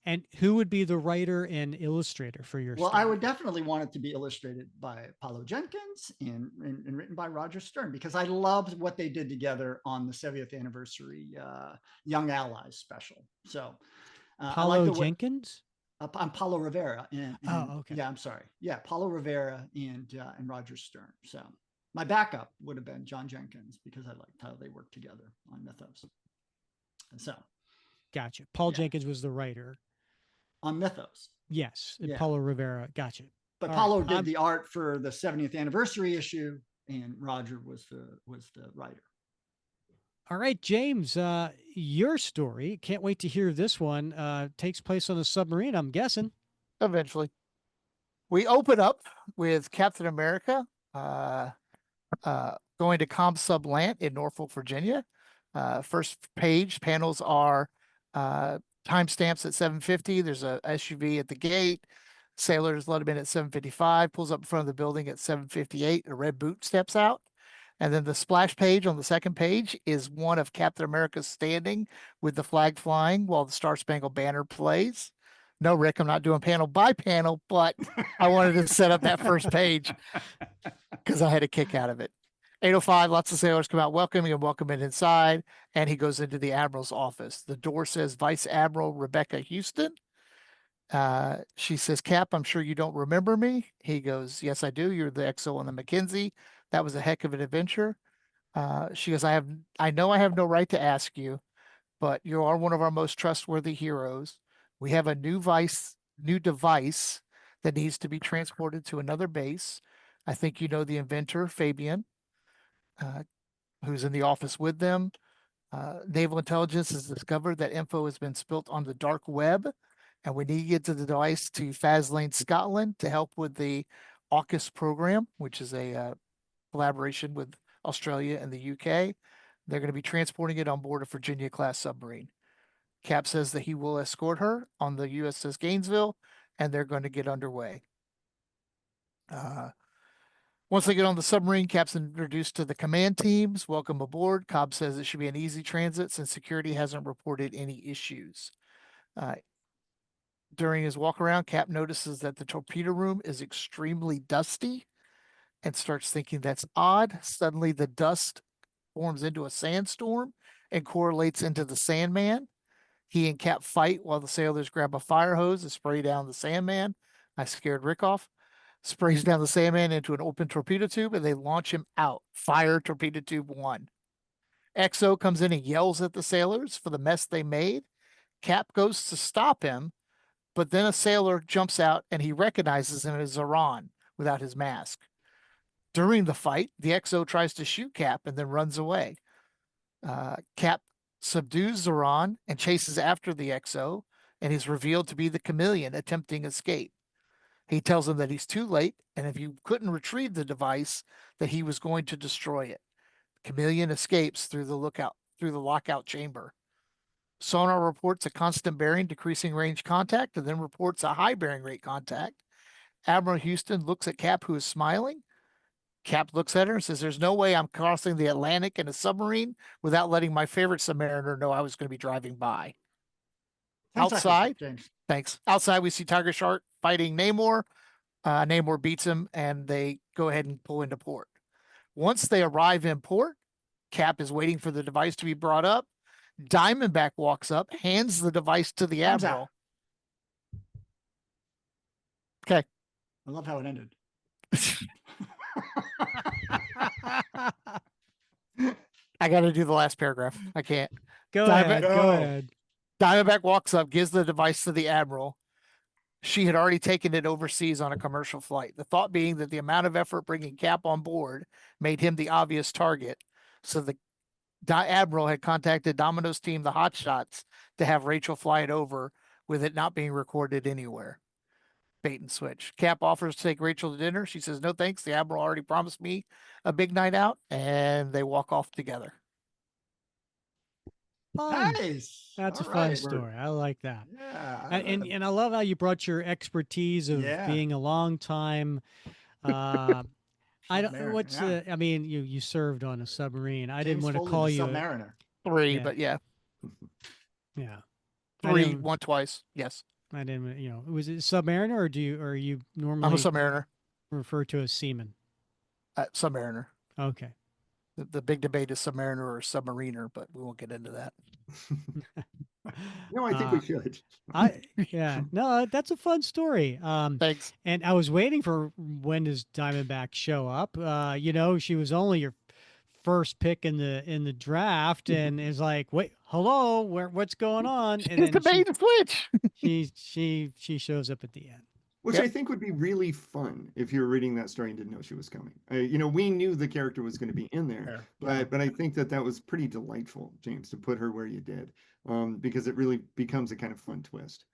And who would be the writer and illustrator for your story? I would definitely want it to be illustrated by Paulo Jenkins and written by Roger Stern, because I loved what they did together on the 70th anniversary Young Allies special. So Paulo Jenkins? I'm Paulo Rivera. And okay. Yeah, I'm sorry. Yeah, Paulo Rivera and Roger Stern. So my backup would have been John Jenkins because I liked how they worked together on Mythos. And so, gotcha. Paul Jenkins was the writer on Mythos. Yes, Paulo Rivera. Gotcha. But Paulo did the art for the 70th anniversary issue, and Roger was the writer. All right, James, your story. Can't wait to hear this one. Takes place on a submarine, I'm guessing. Eventually. We open up with Captain America going to ComSub Lant in Norfolk, Virginia. First page panels are timestamps at 7:50. There's a SUV at the gate. Sailors let him in at 7:55, pulls up in front of the building at 7:58. A red boot steps out. And then the splash page on the second page is one of Captain America standing with the flag flying while the Star Spangled Banner plays. No, Rick, I'm not doing panel by panel, but I wanted to set up that first page because I had a kick out of it. 8:05, lots of sailors come out welcoming him, welcome him inside, and he goes into the Admiral's office. The door says Vice Admiral Rebecca Houston. She says, Cap, I'm sure you don't remember me. He goes, yes, I do. You're the XO on the Mackenzie. That was a heck of an adventure. She goes, I know I have no right to ask you, but you are one of our most trustworthy heroes. We have a new device that needs to be transported to another base. I think you know the inventor, Fabian, who's in the office with them. Naval intelligence has discovered that info has been spilt on the dark web, and we need to get to the device to Faslane, Scotland, to help with the AUKUS program, which is a collaboration with Australia and the UK. They're going to be transporting it on board a Virginia-class submarine. Cap says that he will escort her on the USS Gainesville, and they're going to get underway. Once they get on the submarine, Cap's introduced to the command teams. Welcome aboard. Cobb says it should be an easy transit since security hasn't reported any issues. During his walk around, Cap notices that the torpedo room is extremely dusty and starts thinking that's odd. Suddenly, the dust forms into a sandstorm and correlates into the Sandman. He and Cap fight while the sailors grab a fire hose and spray down the Sandman. I scared Rick off. Sprays down the Sandman into an open torpedo tube, and they launch him out. Fire torpedo tube 1. XO comes in and yells at the sailors for the mess they made. Cap goes to stop him, but then a sailor jumps out and he recognizes him as Zoran without his mask. During the fight, the XO tries to shoot Cap and then runs away. Cap subdues Zoran and chases after the XO, and is revealed to be the Chameleon attempting escape. He tells him that he's too late, and if he couldn't retrieve the device, that he was going to destroy it. Chameleon escapes through the lockout chamber. Sonar reports a constant bearing, decreasing range contact, and then reports a high bearing rate contact. Admiral Houston looks at Cap, who is smiling. Cap looks at her and says, there's no way I'm crossing the Atlantic in a submarine without letting my favorite submariner know I was going to be driving by. Outside, thanks. Outside, we see Tiger Shark fighting Namor. Namor beats him, and they go ahead and pull into port. Once they arrive in port, Cap is waiting for the device to be brought up. Diamondback walks up, hands the device to the Admiral. Okay. I love how it ended. I got to do the last paragraph. I can't. Go ahead. Diamondback walks up, gives the device to the Admiral. She had already taken it overseas on a commercial flight. The thought being that the amount of effort bringing Cap on board made him the obvious target. So the Admiral had contacted Domino's team, the Hotshots, to have Rachel fly it over with it not being recorded anywhere. Bait and switch. Cap offers to take Rachel to dinner. She says, no thanks. The Admiral already promised me a big night out, and they walk off together. Fun. Nice. That's a fun story. I like that. Yeah. And I love how you brought your expertise of being a long time. I mean, you served on a submarine. I didn't want to call you submariner. 3, but yeah. 3, 1 twice. Yes. I didn't. Was it submariner, or are you normally? I'm a submariner. Referred to as seaman. Submariner. Okay. The big debate is submariner or submariner, but we won't get into that. No, I think we should. No, that's a fun story. Thanks. And I was waiting for when does Diamondback show up. She was only your first pick in the draft, and is like, wait, hello, what's going on? And She's then the bait and switch. she shows up at the end. Which I think would be really fun if you were reading that story and didn't know she was coming. We knew the character was going to be in there, but I think that was pretty delightful, James, to put her where you did, because it really becomes a kind of fun twist,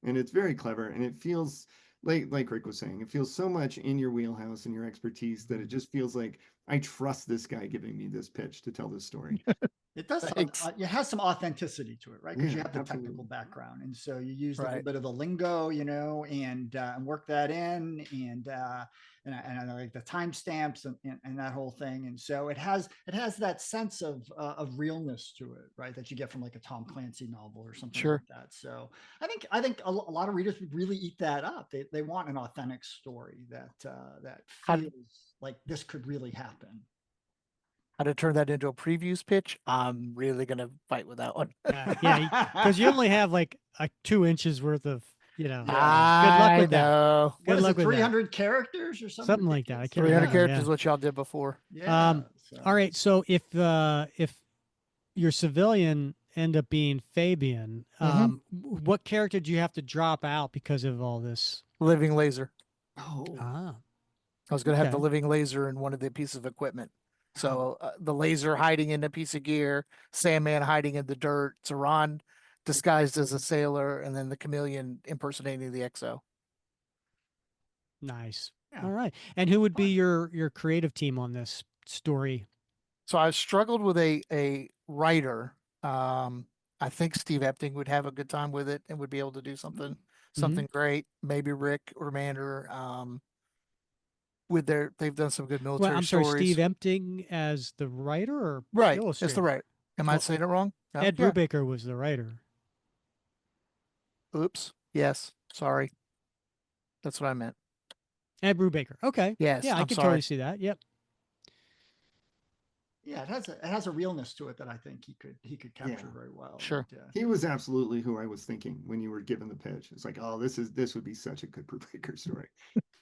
and it's very clever, and it feels like Rick was saying, it feels so much in your wheelhouse and your expertise that it just feels like I trust this guy giving me this pitch to tell this story. It does. It has some authenticity to it, right? Because you have the technical background, and so you use a little bit of the lingo, and work that in, and I like the timestamps and that whole thing. And so it has that sense of realness to it, right? That you get from like a Tom Clancy novel or something like that. So I think a lot of readers would really eat that up. They want an authentic story that feels like this could really happen. How to turn that into a previews pitch? I'm really gonna fight with that one. Because you only have like 2 inches worth of, Good luck with that. Good luck with 300 characters or something? Something like that. I can't 300 characters is what y'all did before. Yeah. All right. So if your civilian end up being Fabian, what character do you have to drop out because of all this? Living laser. Oh. I was going to have the living laser in one of the pieces of equipment. So the laser hiding in a piece of gear, Sandman hiding in the dirt, Saran disguised as a sailor, and then the chameleon impersonating the XO. Nice. Yeah. All right. And who would be your creative team on this story? So I struggled with a writer. I think Steve Epting would have a good time with it and would be able to do something great. Maybe Rick or Mander. They've done some good military I'm sorry, stories. Steve Epting as the writer or illustrator? It's the writer. Am I saying it wrong? No? Ed Brubaker was the writer. Oops. Yes. Sorry. That's what I meant. Ed Brubaker. Okay. Yes. Yeah, I can totally see that. Yep. Yeah, it has a realness to it that I think he could capture very well. Sure. He was absolutely who I was thinking when you were given the pitch. It's like, oh, this would be such a good Brubaker story.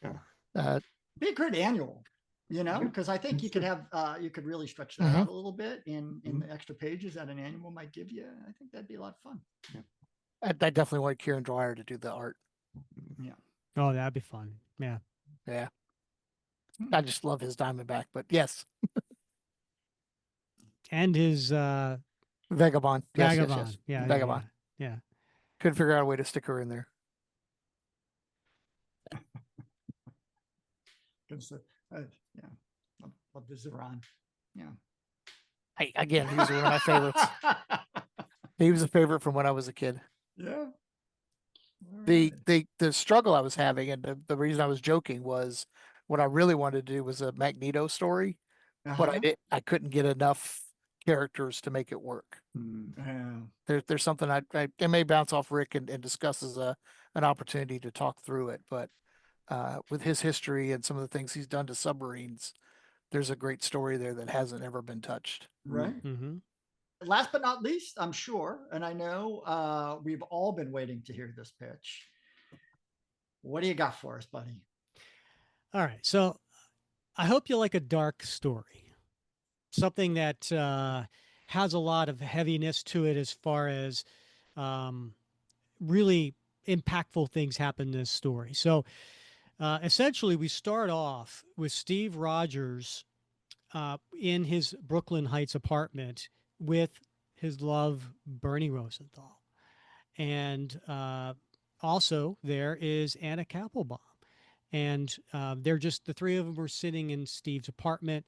Yeah. Be a great annual, because I think you could have you could really stretch that out a little bit in the extra pages that an annual might give you. I think that'd be a lot of fun. Yeah. I definitely want Kieran Dwyer to do the art. Yeah. Oh, that'd be fun. Yeah. Yeah. I just love his Diamondback, but yes. And his Vagabond. Vagabond. Yes. Yeah. Vagabond. Yeah. Couldn't figure out a way to stick her in there. Love the Zaran. Yeah. Again, he was one of my favorites. He was a favorite from when I was a kid. Yeah. The struggle I was having, and the reason I was joking, was what I really wanted to do was a Magneto story, but I couldn't get enough characters to make it work. There's something I may bounce off Rick and discuss as an opportunity to talk through it, but with his history and some of the things he's done to submarines, there's a great story there that hasn't ever been touched. Right. Mm-hmm. Last but not least, I'm sure, and I know we've all been waiting to hear this pitch. What do you got for us, buddy? All right. So I hope you like a dark story, something that has a lot of heaviness to it as far as really impactful things happen in this story. So essentially, we start off with Steve Rogers in his Brooklyn Heights apartment with his love, Bernie Rosenthal. And also there is Anna Kappelbaum. And they're just, the three of them were sitting in Steve's apartment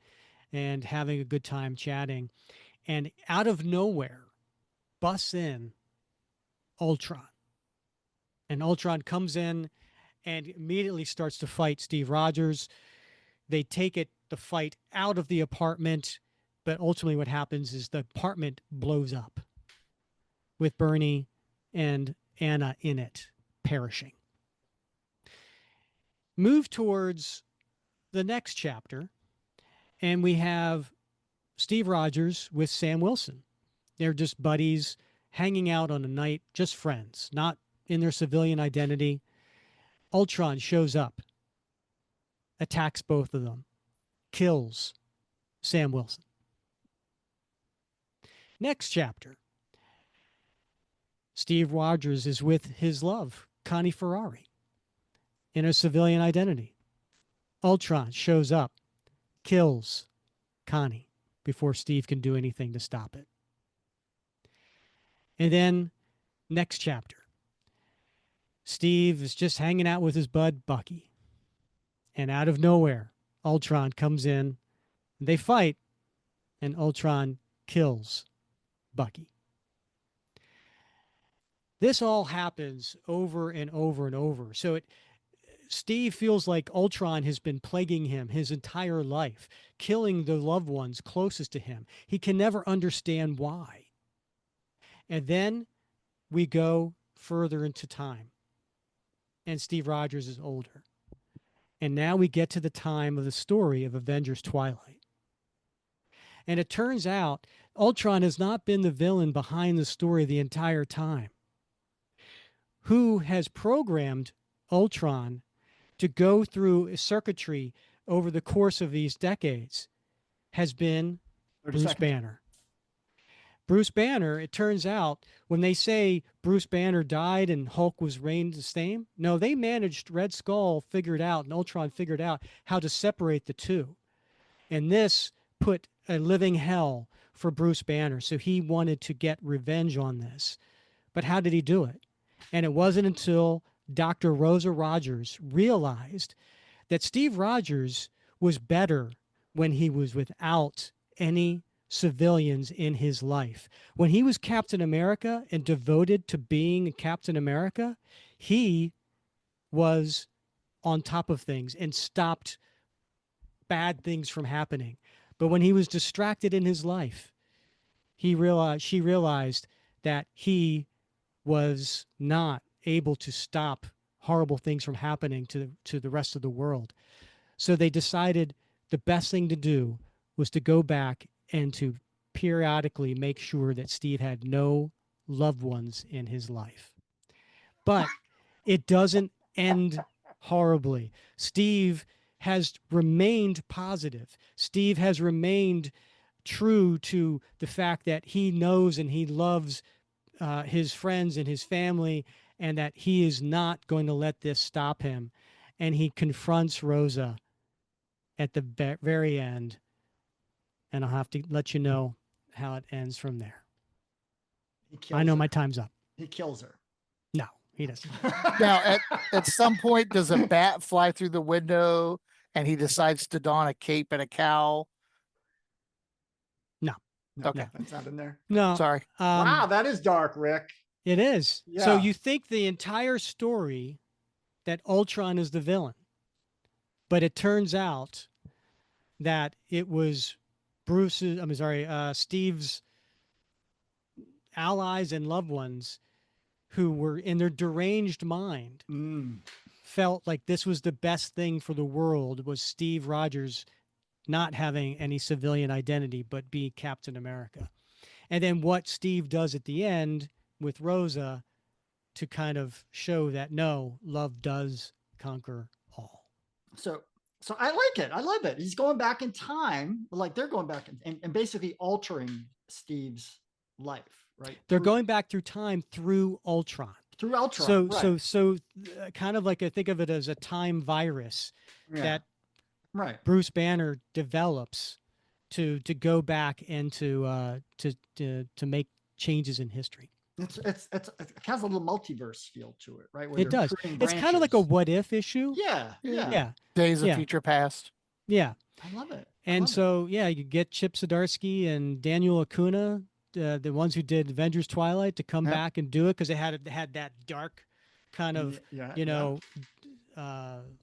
and having a good time chatting. And out of nowhere, busts in Ultron. And Ultron comes in and immediately starts to fight Steve Rogers. They take the fight out of the apartment, but ultimately what happens is the apartment blows up with Bernie and Anna in it, perishing. Move towards the next chapter, and we have Steve Rogers with Sam Wilson. They're just buddies hanging out on a night, just friends, not in their civilian identity. Ultron shows up, attacks both of them, kills Sam Wilson. Next chapter, Steve Rogers is with his love, Connie Ferrari, in a civilian identity. Ultron shows up, kills Connie before Steve can do anything to stop it. And then next chapter, Steve is just hanging out with his bud Bucky. And out of nowhere, Ultron comes in, they fight, and Ultron kills Bucky. This all happens over and over and over. So Steve feels like Ultron has been plaguing him his entire life, killing the loved ones closest to him. He can never understand why. And then we go further into time, and Steve Rogers is older. And now we get to the time of the story of Avengers Twilight. And it turns out Ultron has not been the villain behind the story the entire time. Who has programmed Ultron to go through a circuitry over the course of these decades has been Bruce Banner. Bruce Banner, it turns out, when they say Bruce Banner died and Hulk was reigned the same, no, they managed, Red Skull figured out, and Ultron figured out how to separate the two. And this put a living hell for Bruce Banner, so he wanted to get revenge on this. But how did he do it? And it wasn't until Dr. Rosa Rogers realized that Steve Rogers was better when he was without any civilians in his life. When he was Captain America and devoted to being Captain America, he was on top of things and stopped bad things from happening. But when he was distracted in his life, she realized that he was not able to stop horrible things from happening to the rest of the world. So they decided the best thing to do was to go back and to periodically make sure that Steve had no loved ones in his life. But it doesn't end horribly. Steve has remained positive. Steve has remained true to the fact that he knows and he loves his friends and his family, and that he is not going to let this stop him. And he confronts Rosa at the very end, and I'll have to let you know how it ends from there. I know my time's up. He kills her. No, he doesn't. Now, at some point, does a bat fly through the window and he decides to don a cape and a cowl? No. Okay. That's not in there. No. Sorry. Wow, that is dark, Rick. It is. Yeah. So you think the entire story that Ultron is the villain, but it turns out that it was Steve's allies and loved ones who were in their deranged mind felt like this was the best thing for the world, was Steve Rogers not having any civilian identity but be Captain America. And then what Steve does at the end with Rosa to kind of show that no, love does conquer all. So I like it. I love it. He's going back in time, like they're going back and basically altering Steve's life, right? They're going back through time through Ultron. Through Ultron. So kind of like I think of it as a time virus that Bruce Banner develops to go back and to make changes in history. It has a little multiverse feel to it, right? It does. It's kind of like a what if issue. Yeah. Days of Future Past. Yeah. I love it. You get Chip Zdarsky and Daniel Acuna, the ones who did Avengers Twilight, to come back and do it because they had that dark kind of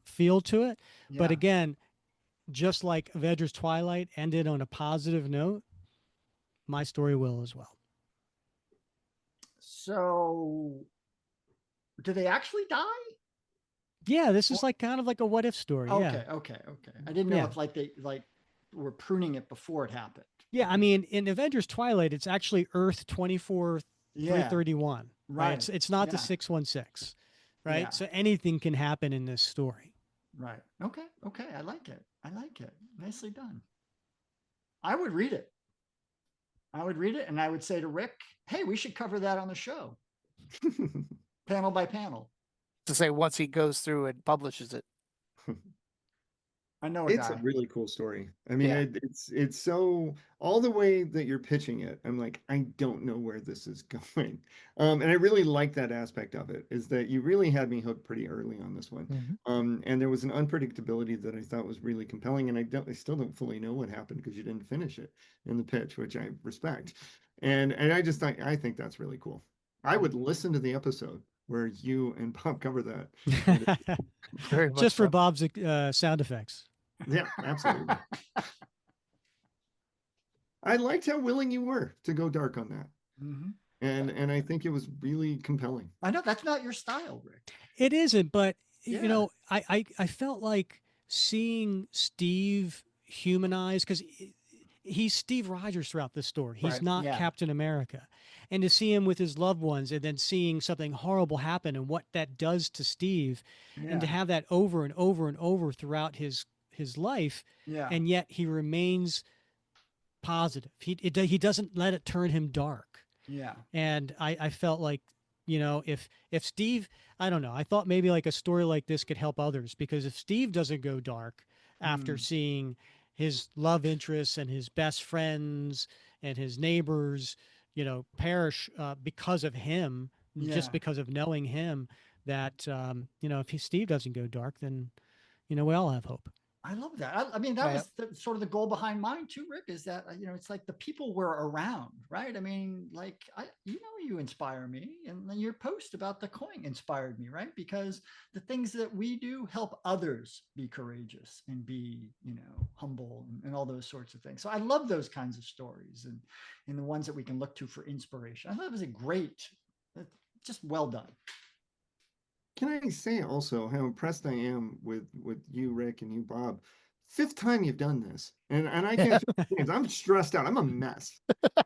feel to it. Yeah. But again, just like Avengers Twilight ended on a positive note, my story will as well. So, do they actually die? Yeah, this is like kind of like a what if story. Okay. I didn't know if they were pruning it before it happened. Yeah, I mean, in Avengers Twilight, it's actually Earth 24 331. Right. It's not the 616. Right. Yeah. So anything can happen in this story. Right. Okay. I like it. Nicely done. I would read it. And I would say to Rick, hey, we should cover that on the show. Panel by panel. To say once he goes through and publishes it. I know it's a really cool story. I mean, it's so all the way that you're pitching it. I'm like, I don't know where this is going. And I really like that aspect of it, is that you really had me hooked pretty early on this one. Mm-hmm. And there was an unpredictability that I thought was really compelling. And I still don't fully know what happened because you didn't finish it in the pitch, which I respect. And I just thought, I think that's really cool. I would listen to the episode where you and Bob cover that. Just for Bob's sound effects. Yeah, absolutely. I liked how willing you were to go dark on that. Mm-hmm. And I think it was really compelling. I know that's not your style, Rick. It isn't, but you know, I felt like seeing Steve humanized, because he's Steve Rogers throughout this story. He's not Captain America. And to see him with his loved ones and then seeing something horrible happen and what that does to Steve, and to have that over and over and over throughout his life, and yet he remains positive. He doesn't let it turn him dark. And I felt like, you know, if Steve, I don't know, I thought maybe like a story like this could help others, because if Steve doesn't go dark after seeing his love interests and his best friends and his neighbors, you know, perish because of him, just because of knowing him, that you know, if Steve doesn't go dark, then, you know, we all have hope. I love that. I mean, that was sort of the goal behind mine too, Rick, is that, you know, it's like the people were around, right? I mean, like, you inspire me, and your post about the coin inspired me, right? Because the things that we do help others be courageous and be, you know, humble and all those sorts of things. So I love those kinds of stories and the ones that we can look to for inspiration. I thought it was a great, just well done. Can I say also how impressed I am with you, Rick, and you, Bob? 5th time you've done this, and I can't. I'm stressed out. I'm a mess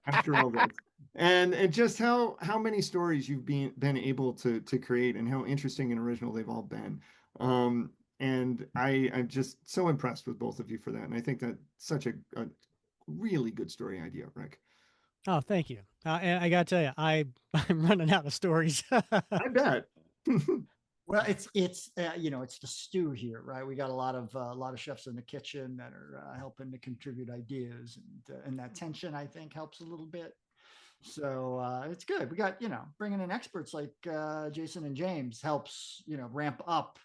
after all this, and just how many stories you've been able to create, and how interesting and original they've all been. And I'm just so impressed with both of you for that, and I think that's such a really good story idea, Rick. Oh, thank you. And I gotta tell you, I'm running out of stories. I bet. Well, it's you know, it's the stew here, right? We got a lot of chefs in the kitchen that are helping to contribute ideas, and that tension, I think, helps a little bit. So it's good. We got, you know, bringing in experts like Jason and James helps, you know, ramp up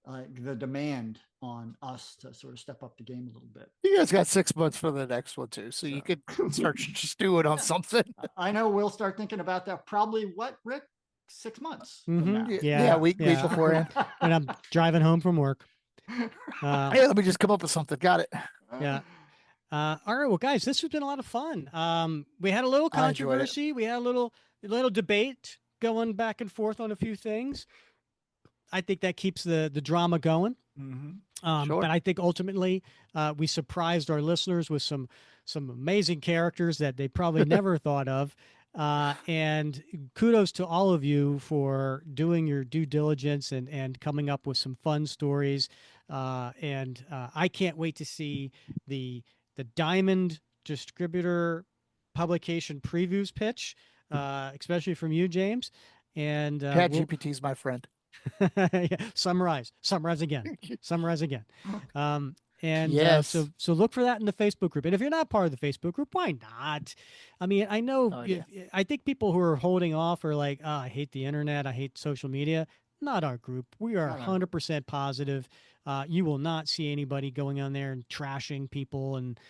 the demand on us to sort of step up the game a little bit. You guys got 6 months for the next one too, so you could start stewing on something. I know we'll start thinking about that probably, what, Rick? 6 months. Mm-hmm. Yeah, week beforehand. When I'm driving home from work. Hey, let me just come up with something. Got it. Yeah. All right. Well, guys, this has been a lot of fun. We had a little controversy. We had a little debate going back and forth on a few things. I think that keeps the drama going. Mm-hmm. But I think ultimately we surprised our listeners with some amazing characters that they probably never thought of. And kudos to all of you for doing your due diligence and coming up with some fun stories. And I can't wait to see the Diamond distributor publication previews pitch, especially from you, James. And ChatGPT's my friend. Summarize again. And yes. So look for that in the Facebook group. And if you're not part of the Facebook group, why not? I mean, I know, I think people who are holding off are like, oh, I hate the internet, I hate social media. Not our group. We are 100% positive. You will not see anybody going on there and trashing people and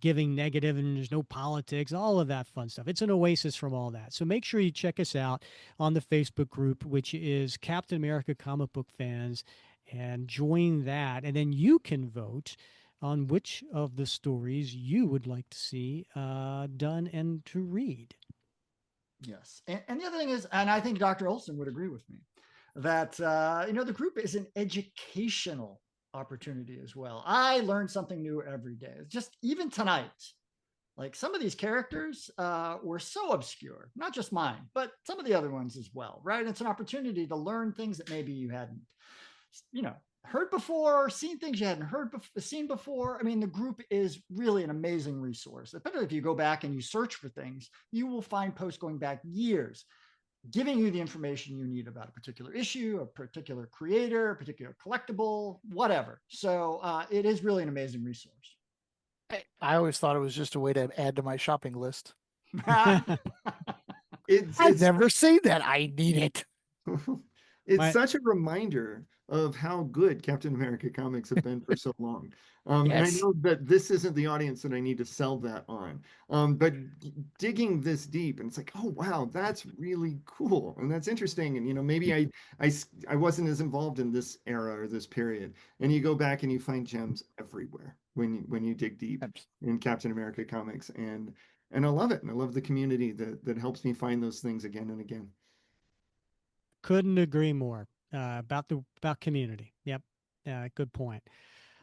giving negative, and there's no politics, all of that fun stuff. It's an oasis from all that. So make sure you check us out on the Facebook group, which is Captain America Comic Book Fans, and join that. And then you can vote on which of the stories you would like to see done and to read. Yes. And the other thing is, and I think Dr. Olsen would agree with me, that, you know, the group is an educational opportunity as well. I learn something new every day. Just even tonight, Like some of these characters were so obscure, not just mine, but some of the other ones as well, right? It's an opportunity to learn things that maybe you hadn't, heard before, seen things you hadn't seen before. I mean, the group is really an amazing resource. Especially if you go back and you search for things, you will find posts going back years, giving you the information you need about a particular issue, a particular creator, a particular collectible, whatever. So it is really an amazing resource. I always thought it was just a way to add to my shopping list. I've never seen that. I need it. It's such a reminder of how good Captain America comics have been for so long. Yes. And I know that this isn't the audience that I need to sell that on. But digging this deep, and it's like, oh wow, that's really cool, and that's interesting. And maybe I wasn't as involved in this era or this period. And you go back and you find gems everywhere when you dig deep in Captain America comics, and I love it, and I love the community that helps me find those things again and again. Couldn't agree more about community. Yep, good point.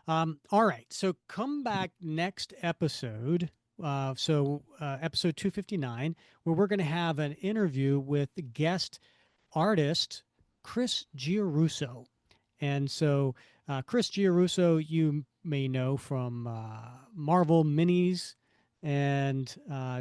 All right, so come back next episode. Episode 259, where we're going to have an interview with the guest artist Chris Giarrusso. And so Chris Giarrusso, you may know from Marvel Minis and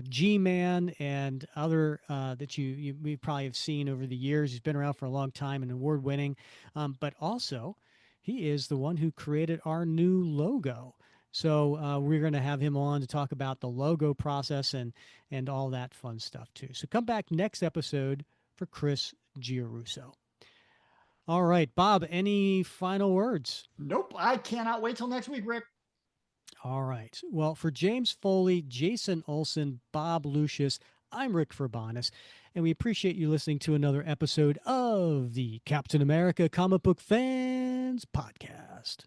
G-Man and other that you probably have seen over the years. He's been around for a long time and award-winning, but also he is the one who created our new logo. So we're going to have him on to talk about the logo process and all that fun stuff too. So come back next episode for Chris Giarrusso. All right, Bob, any final words? Nope. I cannot wait till next week, Rick. All right. Well, for James Foley, Jason Olsen, Bob Lucius, I'm Rick Verbanis, and we appreciate you listening to another episode of the Captain America Comic Book Fans Podcast.